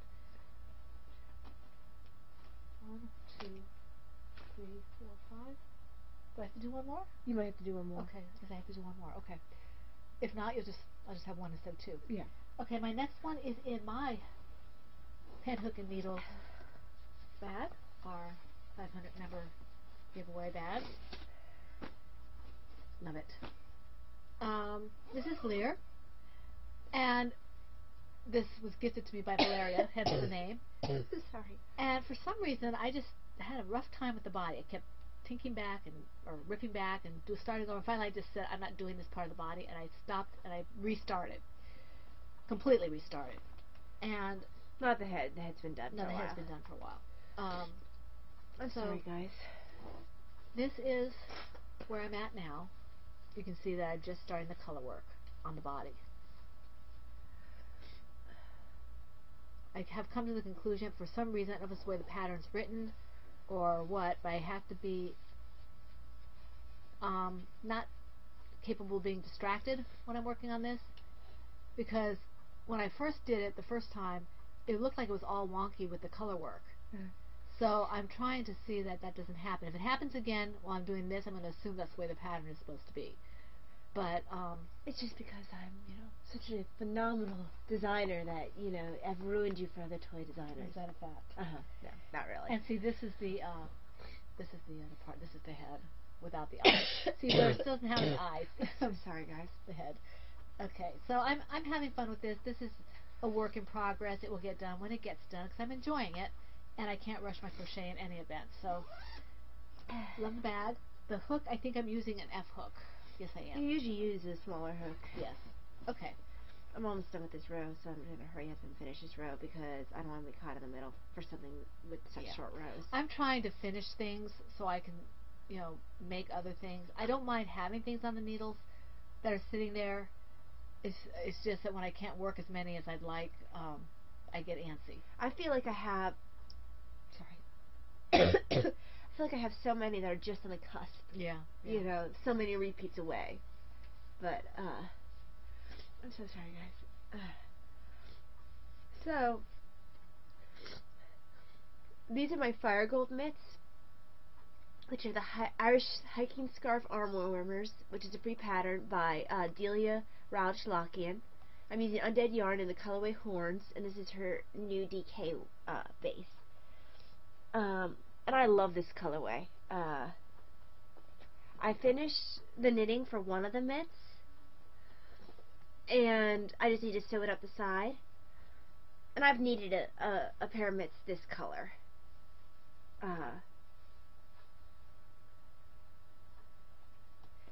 1, 2, 3, 4, 5. Do I have to do one more? You might have to do one more. Okay, because I have to do one more. Okay. If not, I'll just have 1 instead of 2. Yeah. Okay, my next one is in my pen hook and needle bag, our 500 member giveaway bag. Love it. This is Lear, and this was gifted to me by Valeria, hence the name. Sorry. And for some reason, I just had a rough time with the body. I kept tinking back or ripping back and starting over. Finally, I just said, I'm not doing this part of the body, and I stopped and I restarted, completely restarted. And Not the head. The head's been done no, for a the while. head's been done for a while. I'm so sorry, guys. This is where I'm at now. You can see that I'm just starting the color work on the body. I have come to the conclusion, for some reason, I don't know if it's the way the pattern's written or what, but I have to be not capable of being distracted when I'm working on this, because when I first did it the first time, it looked like it was all wonky with the color work. So I'm trying to see that that doesn't happen. If it happens again while I'm doing this, I'm going to assume that's the way the pattern is supposed to be. But it's just because I'm, such a phenomenal designer that, I've ruined you for other toy designers. is that a fact? No, not really. And see, this is the other part. This is the head without the eyes. See, there still doesn't have the eyes. I'm sorry, guys. The head. Okay, so I'm having fun with this. This is a work in progress. It will get done when it gets done, because I'm enjoying it, and I can't rush my crochet in any event. So, love the bag. The hook, I think I'm using an F hook. Yes, I am. You usually use a smaller hook. Yes. Okay. I'm almost done with this row, so I'm going to hurry up and finish this row because I don't want to be caught in the middle for something with such short rows. I'm trying to finish things so I can, make other things. I don't mind having things on the needles that are sitting there. It's just that when I can't work as many as I'd like, I get antsy. I feel like I have... Sorry. I feel like I have so many that are just on the cusp. Yeah. So many repeats away. But, I'm so sorry, guys. So, these are my Fire Gold mitts, which are the Irish Hiking Scarf Arm Warmers, which is a free pattern by Delia Rauch-Lockian. I'm using Undead Yarn in the colorway Horns, and this is her new DK base. And I love this colorway. I finished the knitting for one of the mitts, and I just need to sew it up the side. And I've needed a pair of mitts this color.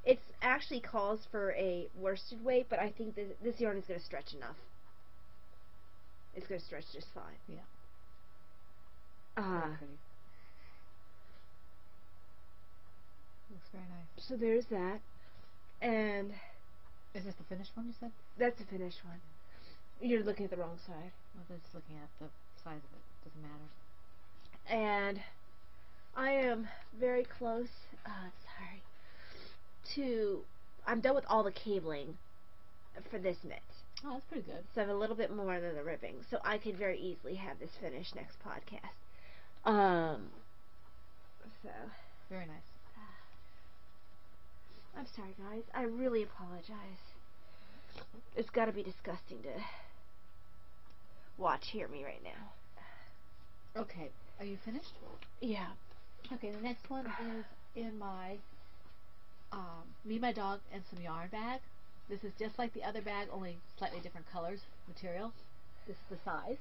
It actually calls for a worsted weight, but I think this yarn is going to stretch enough. It's going to stretch just fine. Yeah. Very pretty. Looks very nice. So there's that. And is this the finished one you said? That's the finished one. You're looking at the wrong side. Well, just looking at the size of it. Doesn't matter. And I am very close. Sorry. I'm done with all the cabling for this knit. Oh, that's pretty good. So I have a little bit more than the ribbing. So I could very easily have this finished next podcast. So. Very nice. I'm sorry, guys. I really apologize. It's got to be disgusting to hear me right now. Okay. Are you finished? Yeah. Okay, the next one is in my Me, My Dog, and Some Yarn bag. This is just like the other bag, only slightly different colors, material. This is the size.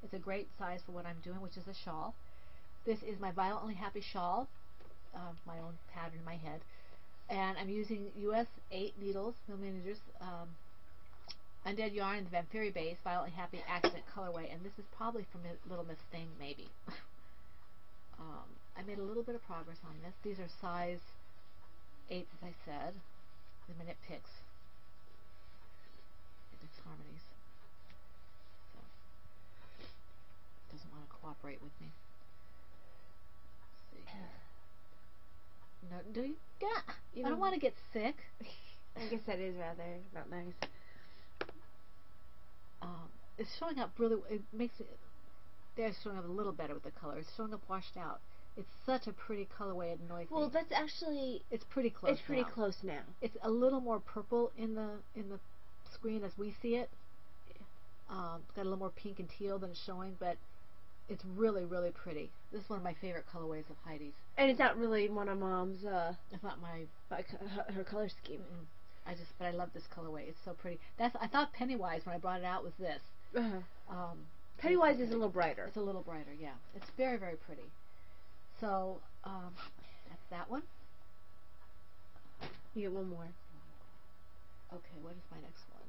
It's a great size for what I'm doing, which is a shawl. This is my Violently Happy shawl, my own pattern in my head. And I'm using US 8 needles, millimeters, Undead Yarn, the Vampiri base, Violently Happy Accent colorway, and this is probably from Little Miss Thing, maybe. I made a little bit of progress on this. These are size 8s, as I said. The minute picks. It makes harmonies. So, it doesn't want to cooperate with me. Do you? Yeah. You I don't know- want to get sick. I guess that is rather not nice. It's showing up really. It makes it. They're showing up a little better with the color. It's showing up washed out. It's such a pretty colorway. It annoys Well, me. that's actually It's pretty close. it's pretty now. close now. It's a little more purple in the screen as we see it. It's got a little more pink and teal than it's showing, but it's really, really pretty. This is one of my favorite colorways of Heidi's. And it's not really one of Mom's It's not my. her color scheme. But I love this colorway. It's so pretty. I thought Pennywise when I brought it out was this. Pennywise is a little brighter. It's a little brighter, yeah. It's very, very pretty. So that's that one. You get one more. Okay, what is my next one?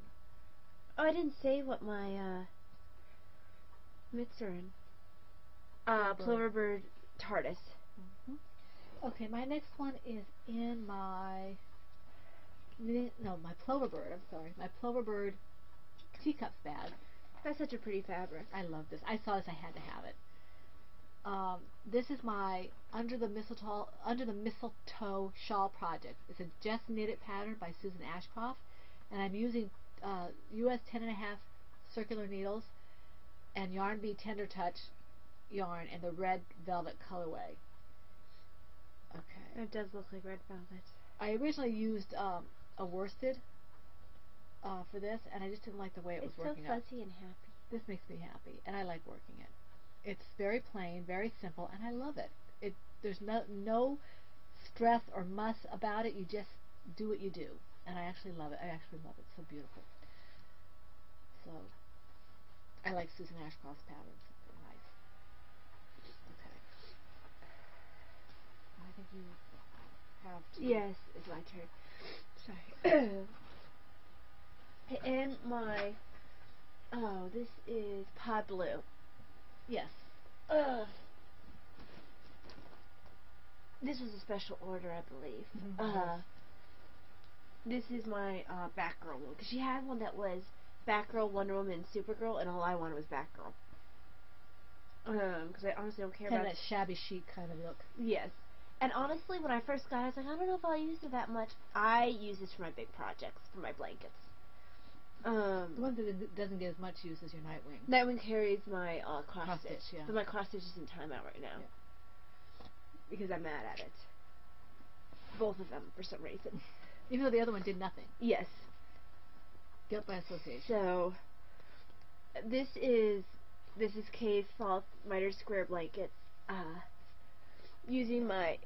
Oh, I didn't say what my mitts are in. Ploverbird TARDIS. Okay, my next one is in my Ploverbird. I'm sorry, my Ploverbird teacups bag. That's such a pretty fabric. I love this. I saw this. I had to have it. This is my Under the Mistletoe Shawl project. It's a just knitted pattern by Susan Ashcroft, and I'm using US 10.5 circular needles and Yarn Bee Tender Touch yarn in the red velvet colorway. Okay. It does look like red velvet. I originally used a worsted for this, and I just didn't like the way it was working so out. fuzzy and happy. This makes me happy, and I like working it. It's very plain, very simple, and I love it. There's no stress or muss about it. You just do what you do, and I actually love it. I actually love it. It's so beautiful. So I like Susan Ashcroft's patterns. They're nice. Okay. I think you have to. Yes, it's my turn. Sorry. And my this is Pod Blue. Yes. This was a special order, I believe. Mhm. This is my Batgirl one, because she had one that was Batgirl, Wonder Woman, Supergirl, and all I wanted was Batgirl. Because I honestly don't care Kind about of that shabby chic kind of look. Yes. And honestly, when I first got it, I was like, I don't know if I'll use it that much. I use this for my big projects, for my blankets. The one that doesn't get as much use as your Nightwing. Nightwing carries my cross stitch, yeah. but my cross stitch is in timeout right now. Yeah. Because I'm mad at it. Both of them, for some reason. Even though the other one did nothing. Yes. Guilt by association. So, this is Kay's Fall Miter Square Blanket. Using my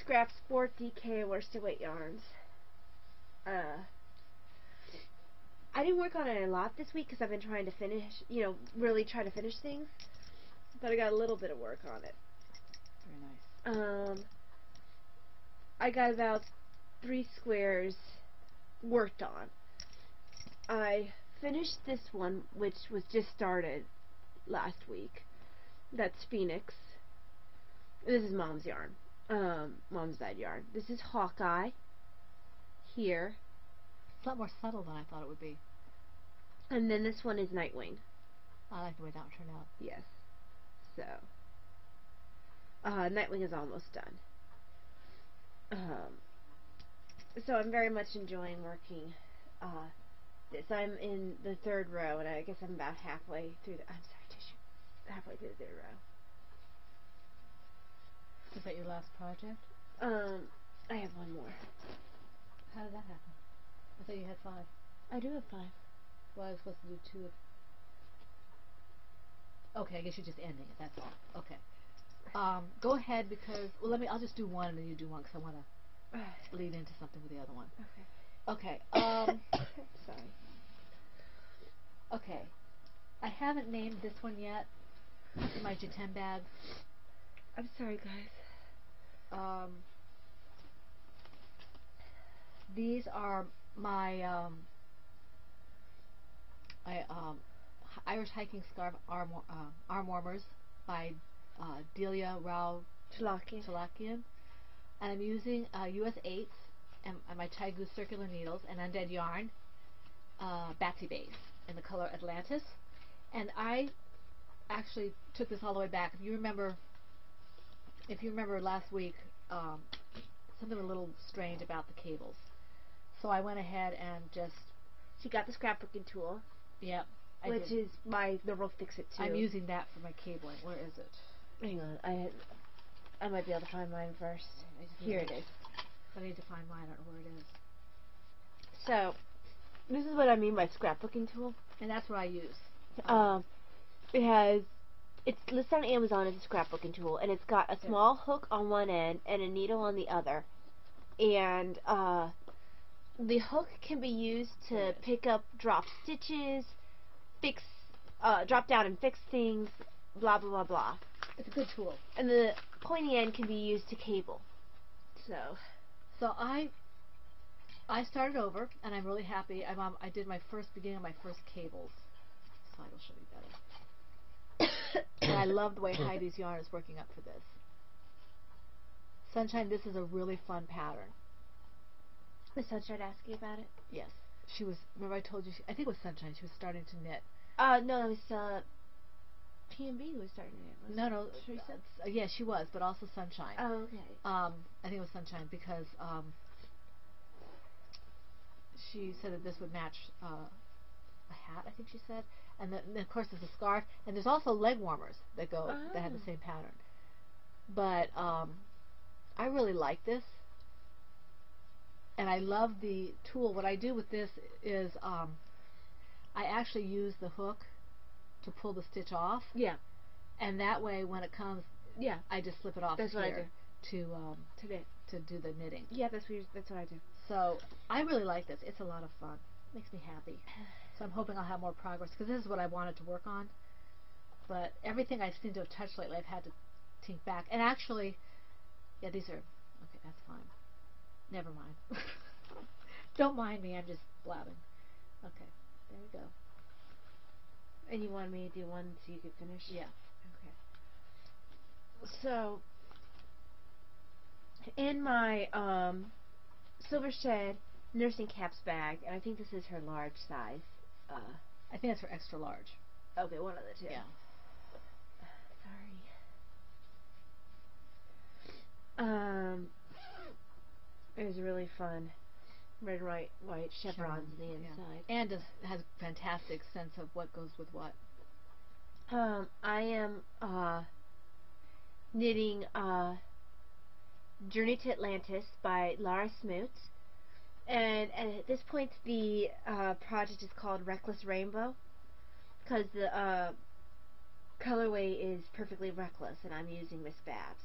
Scrap Sport DK worsted weight yarns. I didn't work on it a lot this week because I've been trying to finish, really try to finish things. But I got a little bit of work on it. Very nice. I got about 3 squares worked on. I finished this one, which was just started last week. That's Phoenix. This is Mom's yarn. Mom's dyed yarn. This is Hawkeye. Here. It's a lot more subtle than I thought it would be. And then this one is Nightwing. I like the way that one turned out. Yes. So. Nightwing is almost done. So I'm very much enjoying working this. I'm in the 3rd row, and I guess I'm about halfway through halfway through the 3rd row. Is that your last project? I have one more. How did that happen? I thought you had 5. I do have 5. Well, I was supposed to do 2 of... Okay, I guess you're just ending it, that's all. Okay. Go ahead because... Well, I'll just do one and then you do one because I want to lead into something with the other one. Okay. Okay. Sorry. Okay. I haven't named this one yet. My J10 bag. I'm sorry, guys. These are my Irish hiking scarf arm warmers by Delia Rao Chalakian. And I'm using US 8s and my Chai Goose circular needles and undead yarn, Batsy base in the color Atlantis. And I actually took this all the way back. If you remember last week, something a little strange about the cables. So I went ahead and just, She got the scrapbooking tool, yep, I which did. is my normal Fix-It too. I'm using that for my cabling. Where is it? Hang on, I might be able to find mine first. I just Here need it is. I need to find mine. I don't know where it is. So, this is what I mean by scrapbooking tool. And that's what I use. It's listed on Amazon as a scrapbooking tool, and it's got a small hook on one end and a needle on the other. And the hook can be used to pick up dropped stitches, drop down and fix things, blah blah blah blah. It's a good tool. And the pointy end can be used to cable. So I started over, and I'm really happy. I did my beginning of my first cables. This slide will show you better. And I love the way Heidi's yarn is working up for this. Sunshine, this is a really fun pattern. Was Sunshine asking about it? Yes. She was, remember I told you, I think it was Sunshine, she was starting to knit. No, it was P&B who was starting to knit. No, Teresa? Yeah, she was, but also Sunshine. Oh, okay. I think it was Sunshine because she said that this would match a hat, I think she said. And then, of course, there's a scarf. And there's also leg warmers that have the same pattern. But I really like this. And I love the tool. What I do with this is I actually use the hook to pull the stitch off. Yeah. And that way, when it comes, I just slip it off. That's what I do. To do the knitting. Yeah, that's what I do. So I really like this. It's a lot of fun. Makes me happy. So I'm hoping I'll have more progress because this is what I wanted to work on. But everything I seem to have touched lately, I've had to tink back. And actually, yeah, these are okay. That's fine. Never mind. Don't mind me. I'm just blabbing. Okay, there we go. And you wanted me to do one so you could finish? Yeah. Okay. So, in my Silver Shed nursing caps bag, and I think this is her large size. I think that's for extra large. Okay, one of the two. Yeah. Sorry. It was really fun. Red, white chevrons on the inside. And has a fantastic sense of what goes with what. I am knitting Journey to Atlantis by Lara Smoot. And at this point, the project is called Reckless Rainbow because the colorway is perfectly reckless, and I'm using Miss Babs.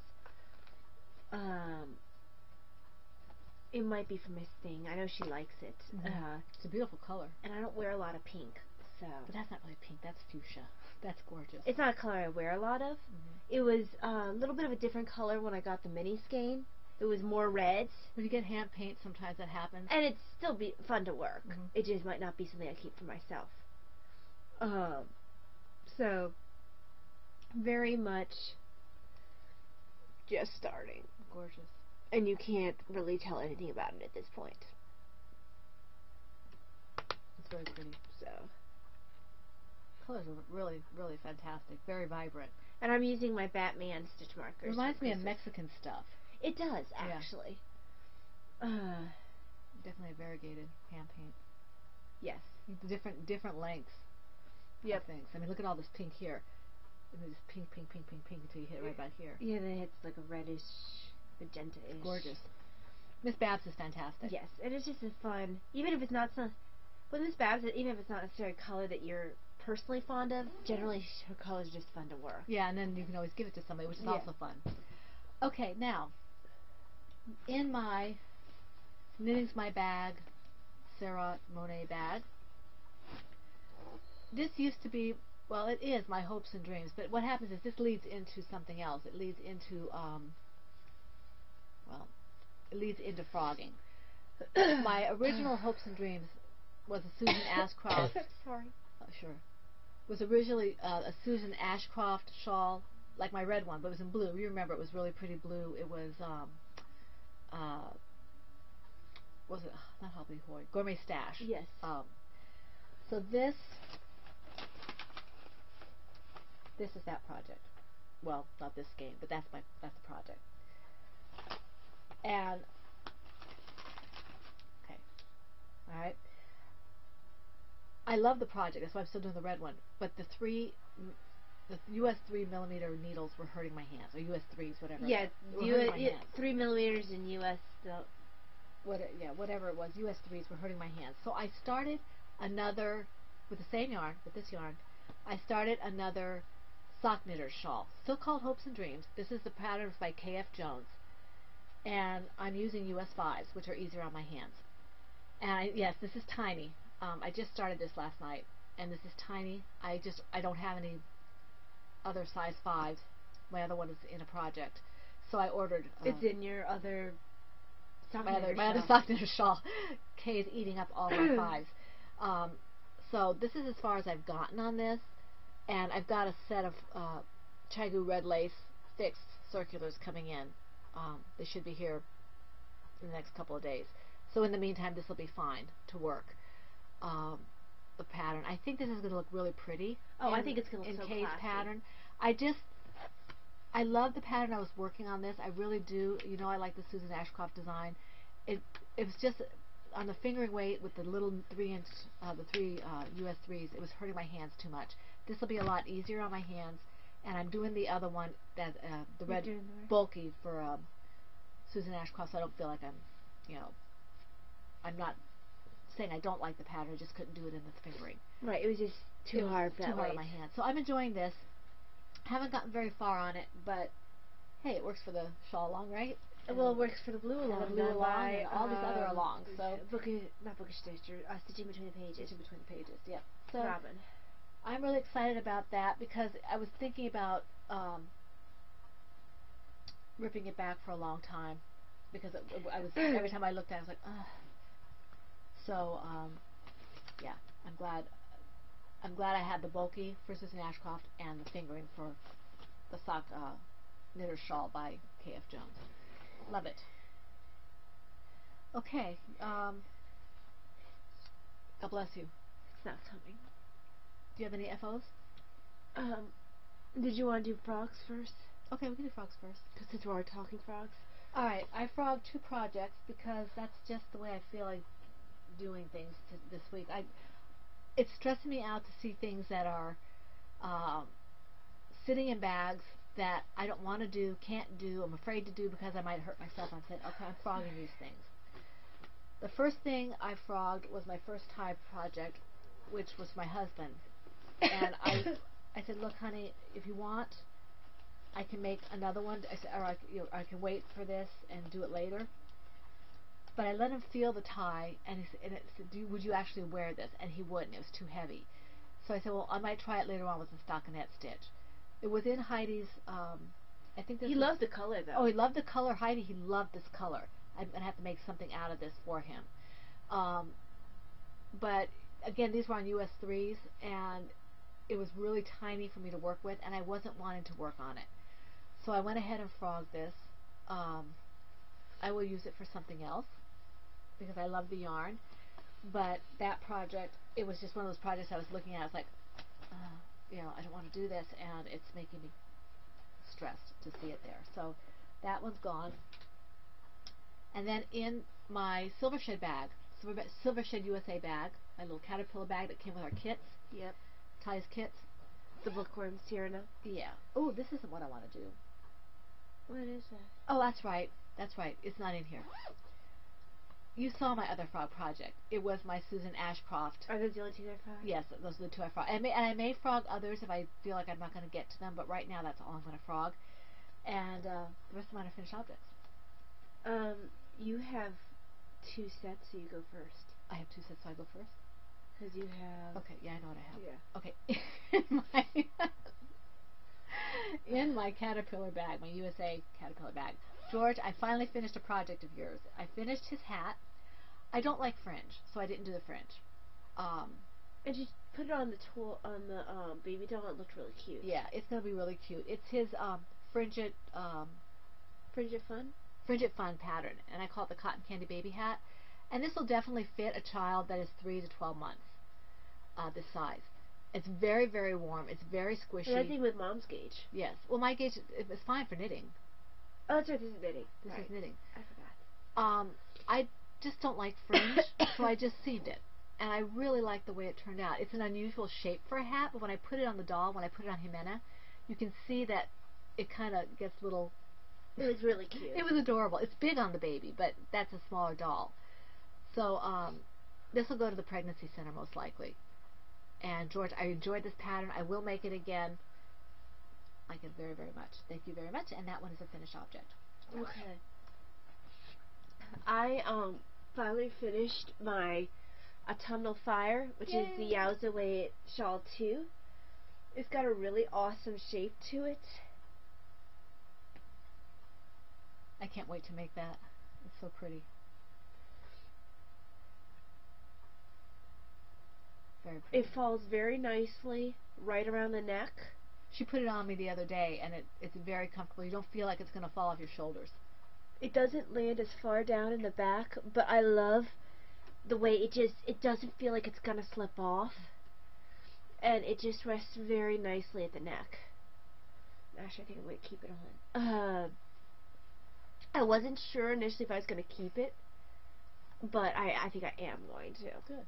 It might be for Miss Thing. I know she likes it. Mm-hmm. It's a beautiful color. And I don't wear a lot of pink, so. But that's not really pink. That's fuchsia. That's gorgeous. It's not a color I wear a lot of. Mm-hmm. It was a little bit of a different color when I got the mini skein. It was more reds. When you get hand paint, sometimes that happens. And it's still fun to work. Mm-hmm. It just might not be something I keep for myself. So, very much just starting. Gorgeous. And you can't really tell anything about it at this point. It's very pretty. So, colors are really, really fantastic. Very vibrant. And I'm using my Batman stitch markers. It reminds me of Mexican stuff. It does, actually. Yeah. Definitely a variegated hand paint. Yes. Different lengths. Yep. Of things. I mean, look at all this pink here. And there's pink until you hit it right about here. Yeah, then it's like a reddish, magenta-ish. Gorgeous. Miss Babs is fantastic. Yes, and it's just a fun, even if it's not some, with Miss Babs, even if it's not necessarily a color that you're personally fond of, generally her colors are just fun to work. Yeah, and then you can always give it to somebody, which is also fun. Okay, now, in my Knitting's My Bag, Sarah Monet bag, this used to be, well, it is my hopes and dreams, but what happens is this leads into something else. It leads into, it leads into frogging. My original hopes and dreams was a Susan Ashcroft. Sorry. Sure. Was originally a Susan Ashcroft shawl, like my red one, but it was in blue. You remember it was really pretty blue. It was, was it, not Hobby Hoy, Gourmet Stash. Yes. So this is that project. Well, not this game, but that's the project. And love the project. That's why I'm still doing the red one. But the US 3mm needles were hurting my hands, or US 3s, whatever. Yeah, They were hurting my hands. 3mm in US. Whatever it was, US 3s were hurting my hands. So I started another, with the same yarn, with this yarn, I started another sock knitter shawl, still called Hopes and Dreams. This is the pattern by K.F. Jones, and I'm using US 5s, which are easier on my hands. And yes, this is tiny. I just started this last night, and this is tiny. I don't have any other size 5s. My other one is in a project, so I ordered. It's in your other sock my knitter other shawl. sock knitter shawl. Kay is eating up all my 5s. So this is as far as I've gotten on this, and I've got a set of Chiagu red lace fixed circulars coming in. They should be here in the next couple of days. So in the meantime, this will be fine to work. The pattern. I think this is going to look really pretty. I think it's going to look in so Kay's classy. pattern. I love the pattern. I was working on this. I really do. You know, I like the Susan Ashcroft design. It was just on the fingering weight with the little 3-inch, the 3 US 3s. It was hurting my hands too much. This will be a lot easier on my hands. And I'm doing the other one, that the red bulky for Susan Ashcroft. So I don't feel like I'm not saying I don't like the pattern. I just couldn't do it in the fingering. Right, it was just too hard Too hard on my hands. So I'm enjoying this. Haven't gotten very far on it, but hey, it works for the shawl along, right? Well, it works for the blue along. And the blue along, and all these other alongs. So not bookish stitch, stitching between the pages. Stitching between the pages. Yep. So Robin. I'm really excited about that because I was thinking about ripping it back for a long time because I was every time I looked at it, I was like, ugh. So yeah, I'm glad I had the bulky for Susan Ashcroft and the fingering for the sock knitter shawl by K.F. Jones. Love it. Okay. God bless you. It's not coming. Do you have any FOs? Did you want to do frogs first? Okay, we can do frogs first. Since we're talking frogs. Alright, I frogged 2 projects because that's just the way I feel like doing things this week. It's stressing me out to see things that are sitting in bags that I don't want to do, can't do, I'm afraid to do because I might hurt myself. I'm saying, okay, I'm frogging these things. The first thing I frogged was my first tie project, which was my husband. And I said, look, honey, if you want, I can make another one. I said, or I can wait for this and do it later. But I let him feel the tie, and he said, would you actually wear this? And he wouldn't. It was too heavy. So I said, well, I might try it later on with the stockinette stitch. It was in Heidi's, I think this He loved the color, though. Oh, he loved the color. Heidi, he loved this color. I'm going to have to make something out of this for him. But, again, these were on US 3s, and it was really tiny for me to work with, and I wasn't wanting to work on it. So I went ahead and frogged this. I will use it for something else because I love the yarn. But that project, it was just one of those projects I was looking at. I was like, I don't want to do this, and it's making me stressed to see it there. So that one's gone. And then in my Silvershed bag, Silvershed USA bag, my little caterpillar bag that came with our kits. Yep. Ties kits. The bookworm Tierna. Yeah. Oh, this isn't what I want to do. What is that? Oh, that's right. That's right. It's not in here. You saw my other frog project. It was my Susan Ashcroft. Are those the only 2 that I frogged? Yes, those are the 2 I frogged. And I may frog others if I feel like I'm not going to get to them, but right now that's all I'm going to frog. And the rest of mine are finished objects. You have 2 sets, so you go first. I have 2 sets, so I go first? Because you have... Okay, yeah, I know what I have. Yeah. Okay. In my caterpillar bag, my USA caterpillar bag, George, I finally finished a project of yours. I finished his hat. I don't like fringe, so I didn't do the fringe. And you put it on the baby doll. It looked really cute. Yeah, it's going to be really cute. It's his Fringit Fun pattern, and I call it the Cotton Candy Baby Hat. And this will definitely fit a child that is 3 to 12 months, this size. It's very, very warm. It's very squishy. And I think with Mom's gauge. Yes. Well, my gauge is fine for knitting. Oh, that's right. This is knitting. This is knitting. I forgot. I just don't like fringe, so I just seamed it. and I really like the way it turned out. It's an unusual shape for a hat, but when I put it on the doll, when I put it on Jimena, you can see that it kind of gets little. It was really cute. It was adorable. It's big on the baby, but that's a smaller doll. So this will go to the pregnancy center most likely. And George, I enjoyed this pattern. I will make it again. I like it very, very much. Thank you very much. And that one is a finished object. Okay. I finally finished my Autumnal Fire, which is the Yay. Yowza Weight Shawl 2. It's got a really awesome shape to it. I can't wait to make that. It's so pretty. Very pretty. It falls very nicely right around the neck. She put it on me the other day, and it's very comfortable. You don't feel like it's going to fall off your shoulders. It doesn't land as far down in the back, but I love the way it doesn't feel like it's going to slip off. And it just rests very nicely at the neck. Actually, I think I'm going to keep it on. I wasn't sure initially if I was going to keep it, but I think I am going to. Good.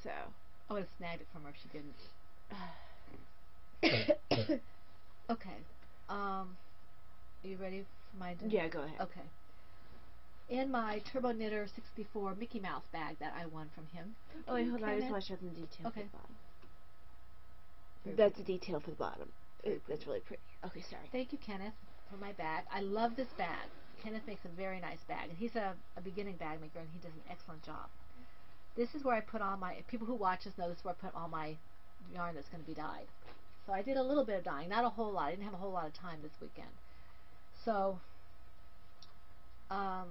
So. I would have snagged it from her if she didn't. Okay. Are you ready for my... Yeah, go ahead. Okay. In my Turbo Knitter 64 Mickey Mouse bag that I won from him. Oh, wait, hold on. I just want to show them the detail Okay. for the bottom. Very That's pretty. the detail for the bottom. That's really pretty. Okay, sorry. Thank you, Kenneth, for my bag. I love this bag. Kenneth makes a very nice bag. And he's a beginning bag maker, and he does an excellent job. This is where I put all my... People who watch this know this is where I put all my yarn that's going to be dyed. So I did a little bit of dyeing, not a whole lot. I didn't have a whole lot of time this weekend. So, I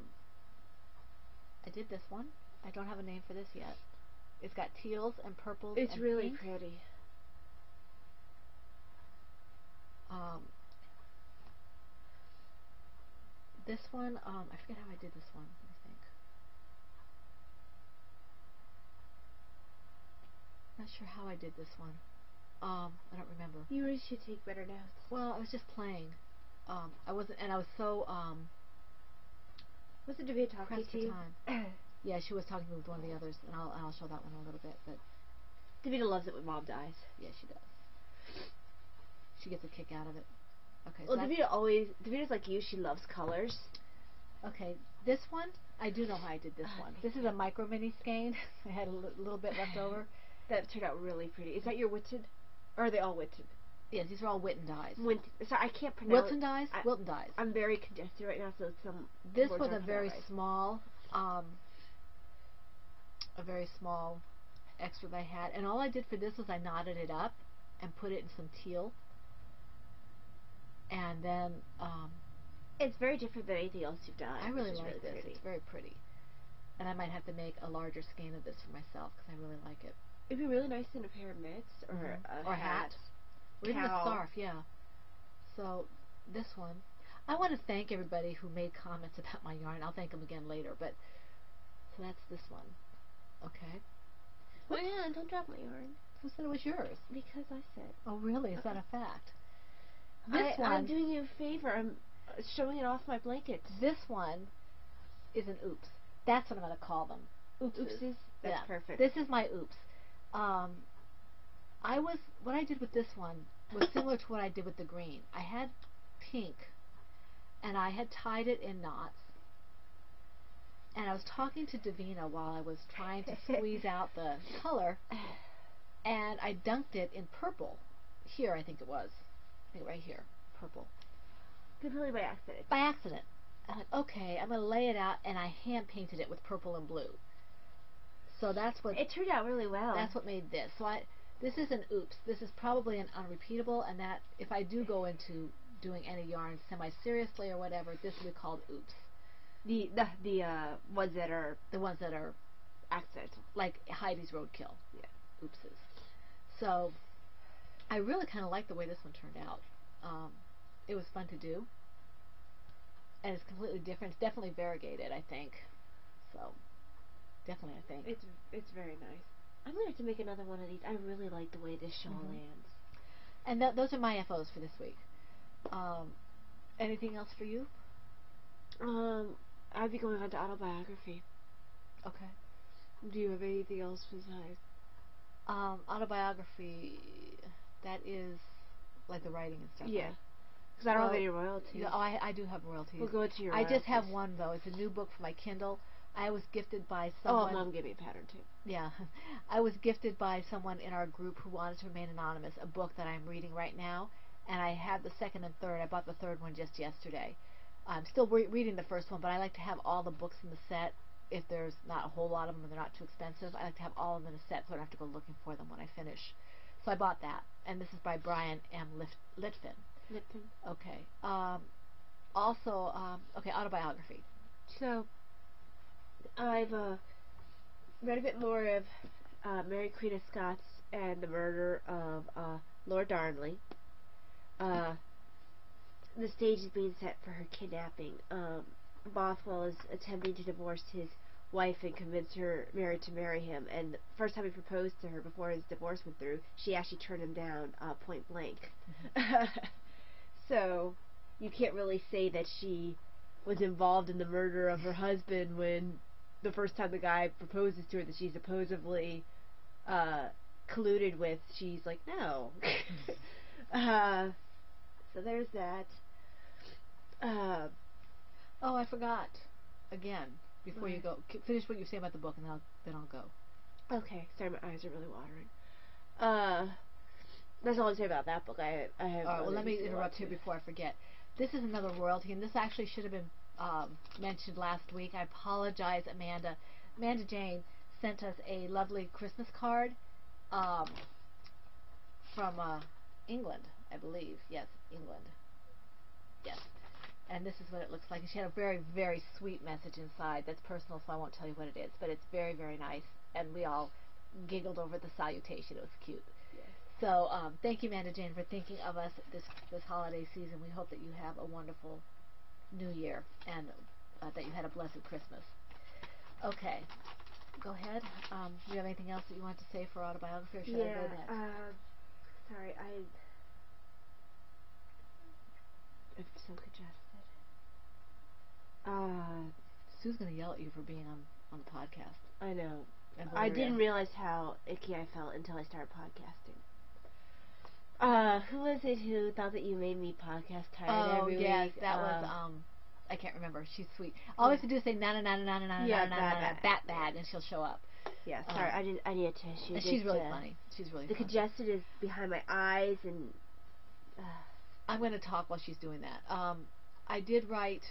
did this one. I don't have a name for this yet. It's got teals and purples It's and really pinks. pretty. This one, I forget how I did this one, I think. Not sure how I did this one. I don't remember. You really should take better notes. Well, I was just playing. I wasn't, and I was so, Was it Davina talking pressed to for you? time. Yeah, she was talking with one of the others, and I'll show that one in a little bit, but Davina loves it when Mom dies. yeah, she does. She gets a kick out of it. Okay, Well, so Davina's like you. She loves colors. okay, this one, I do know how I did this one. This is a micro mini skein. I had a little bit left over. That turned out really pretty. Is that your Witted? Or are they all Witted? Yes, these are all Witten dyes. Sorry, I can't pronounce. Wilton dyes? Wilton dyes. I'm very congested right now, so some This words was a aren't very right. small, extra that I had, and all I did for this was I knotted it up and put it in some teal, and then It's very different than anything else you've done. I really which is like this. pretty. It's very pretty, and I might have to make a larger skein of this for myself because I really like it. It'd be really nice in a pair of mitts or a hat. Or even a Cowl. scarf, yeah. So this one, I want to thank everybody who made comments about my yarn. I'll thank them again later, but so that's this one. Okay. Oh yeah, don't drop my yarn. Who said it was yours? Because I said. Oh, really? Is that Okay. a fact? This one, I'm doing you a favor. I'm showing it off my blanket. this one is an oops. That's what I'm going to call them. Oopses. That's Yeah. perfect. This is my oops. What I did with this one was similar to what I did with the green. I had pink, and I had tied it in knots, and I was talking to Davina while I was trying to squeeze out the color, and I dunked it in purple. Here, I think it was. I think right here, purple. Completely by accident. By accident. I'm like, okay, I'm going to lay it out, and I hand painted it with purple and blue. So that's what... It turned out really well. That's what made this. So this is an oops. This is probably an unrepeatable, and that if I do go into doing any yarn semi-seriously or whatever, this will be called oops. The ones that are The ones that are accidental. like Heidi's Roadkill. Yeah. Oopses. So I really kind of like the way this one turned out. It was fun to do, and it's completely different. It's definitely variegated, I think. So definitely, I think. It's very nice. I'm gonna have to make another one of these. I really like the way this shawl lands. And those are my FOs for this week. Anything else for you? I'd be going on to autobiography. Okay. Do you have anything else besides? Autobiography, that is like the writing and stuff. Yeah. Right? Because I don't Well, have any royalties. Yeah, I do have royalties. We'll go to your I just have royalties. one though. It's a new book for my Kindle. I was gifted by Oh, someone. Mom gave me a pattern too. Yeah, I was gifted by someone in our group who wanted to remain anonymous. A book that I'm reading right now, and I have the second and third. I bought the third one just yesterday. I'm still reading the first one, but I like to have all the books in the set. If there's not a whole lot of them and they're not too expensive, I like to have all of them in a set so I don't have to go looking for them when I finish. So I bought that, and this is by Brian M. Litfin. Lipton. Okay. Also, okay, autobiography. So, I've read a bit more of Mary Queen of Scots and the murder of Lord Darnley. The stage is being set for her kidnapping. Bothwell is attempting to divorce his wife and convince her Mary to marry him. And the first time he proposed to her before his divorce went through, she actually turned him down point blank. So you can't really say that she was involved in the murder of her husband when the first time the guy proposes to her that she's supposedly colluded with, she's like, no. So there's that. Oh, I forgot. Again, before you What? go, finish what you say about the book, and then I'll go. Okay, sorry, my eyes are really watering. That's all I say about that book. I have. All right, well, let me others to interrupt watch here it. before I forget. This is another royalty, and this actually should have been mentioned last week. I apologize, Amanda. Amanda Jane sent us a lovely Christmas card from England, I believe. Yes, England. Yes. And this is what it looks like. And she had a very, very sweet message inside. That's personal, so I won't tell you what it is. But it's very, very nice. And we all giggled over the salutation. It was cute. Yes. So thank you, Amanda Jane, for thinking of us this holiday season. We hope that you have a wonderful New Year and that you had a blessed Christmas. Okay. Go ahead. Do you have anything else that you want to say for autobiography, or should I Yeah. go next? Sorry, I'm so congested. Sue's going to yell at you for being on the podcast. I know. And I Valeria. didn't realize how icky I felt until I started podcasting. Who was it who thought that you made me podcast tired every yes, week? that was I can't remember. She's sweet. All we have to do is say na na na na na na Yeah, na na na bat bag, and she'll show up. Yeah, sorry, I need a tissue. And she's really funny. She's really the funny. congested is behind my eyes, and I'm going to talk while she's doing that. I did write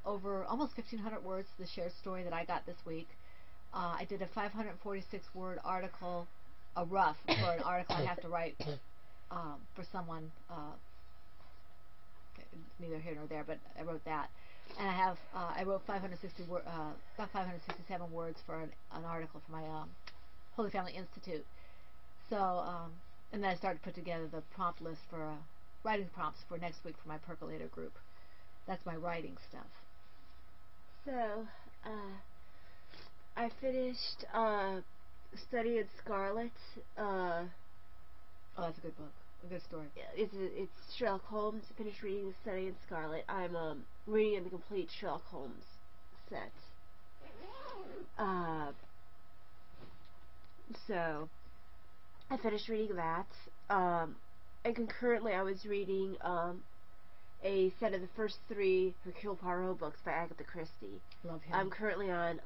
over almost 1,500 words the shared story that I got this week. I did a 546-word article, a rough for an article I have to write for someone. It's neither here nor there, but I wrote that, and I wrote about 567 words for an article for my Holy Family Institute. So, and then I started to put together the prompt list for writing prompts for next week for my Percolator group. That's my writing stuff. so I finished studying Scarlet. Oh, that's a good book. A good story. It's Sherlock Holmes. I finished reading Study in Scarlet. I'm reading the complete Sherlock Holmes set. So I finished reading that. And concurrently, I was reading a set of the first 3 Hercule Poirot books by Agatha Christie. Love him. I'm currently on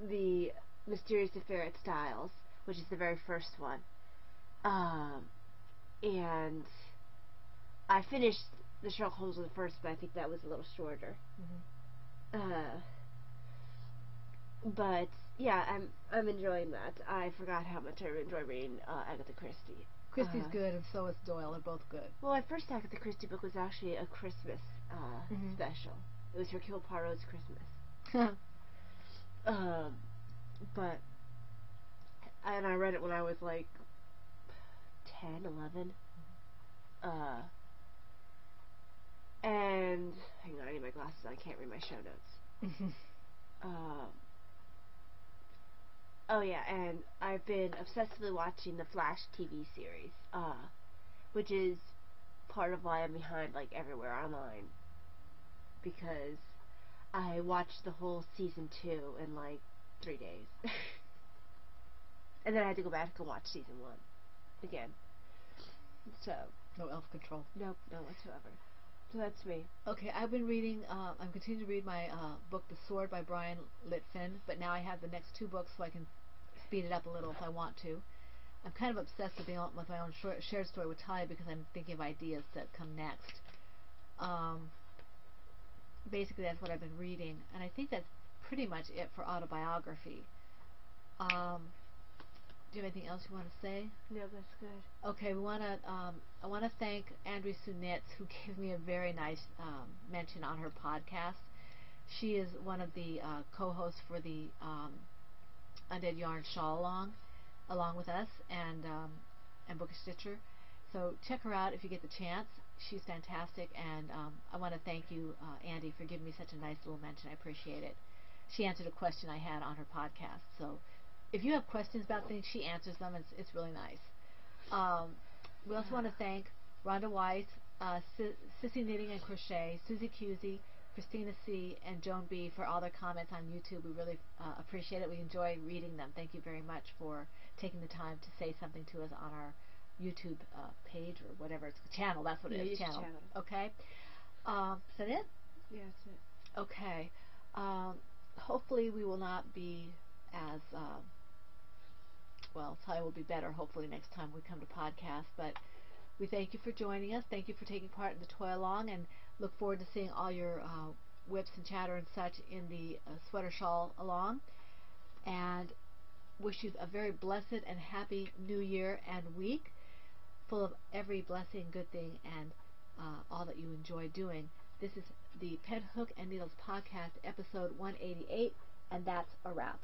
the Mysterious Affair at Styles, which is the very first one. And I finished the Sherlock Holmes one first, but I think that was a little shorter. Mm-hmm. But yeah, I'm enjoying that. I forgot how much I enjoy reading Agatha Christie. Christie's good, and so is Doyle. They're both good. Well, my first Agatha Christie book was actually a Christmas special. It was Hercule Poirot's Christmas. But and I read it when I was like 10, 11. And hang on, I need my glasses. I can't read my show notes. Oh yeah, and I've been obsessively watching the Flash TV series, which is part of why I'm behind like everywhere online, because I watched the whole season 2 in like 3 days. And then I had to go back and watch season 1 again. So. No elf control. Nope, no whatsoever. So that's me. Okay, I've been reading, I'm continuing to read my book, The Sword by Brian Litfin, but now I have the next 2 books so I can speed it up a little if I want to. I'm kind of obsessed with my own shared story with Talia because I'm thinking of ideas that come next. Basically, that's what I've been reading, and I think that's pretty much it for autobiography. Do you have anything else you want to say? No, that's good. Okay, I want to thank Andrea Sunitz, who gave me a very nice mention on her podcast. She is one of the co-hosts for the Undead Yarn Shawl along with us, and Bookish Stitcher. So check her out if you get the chance. She's fantastic, and I want to thank you, Andy, for giving me such a nice little mention. I appreciate it. She answered a question I had on her podcast. So if you have questions about things, she answers them. It's really nice. We also want to thank Rhonda Weiss, Sissy Knitting and Crochet, Susie Cusey, Christina C., and Joan B. for all their comments on YouTube. We really appreciate it. We enjoy reading them. Thank you very much for taking the time to say something to us on our YouTube page or whatever. It's a channel. That's what it is. Channel. Okay. Is that it? Yeah, that's it. Okay. Hopefully we will not be as Talia will be better hopefully next time we come to podcast, but we thank you for joining us. Thank you for taking part in the toy along, and look forward to seeing all your whips and chatter and such in the sweater shawl along, and wish you a very blessed and happy new year and week, full of every blessing, good thing, and all that you enjoy doing. This is the Pen Hook and Needles podcast, episode 188, and that's a wrap.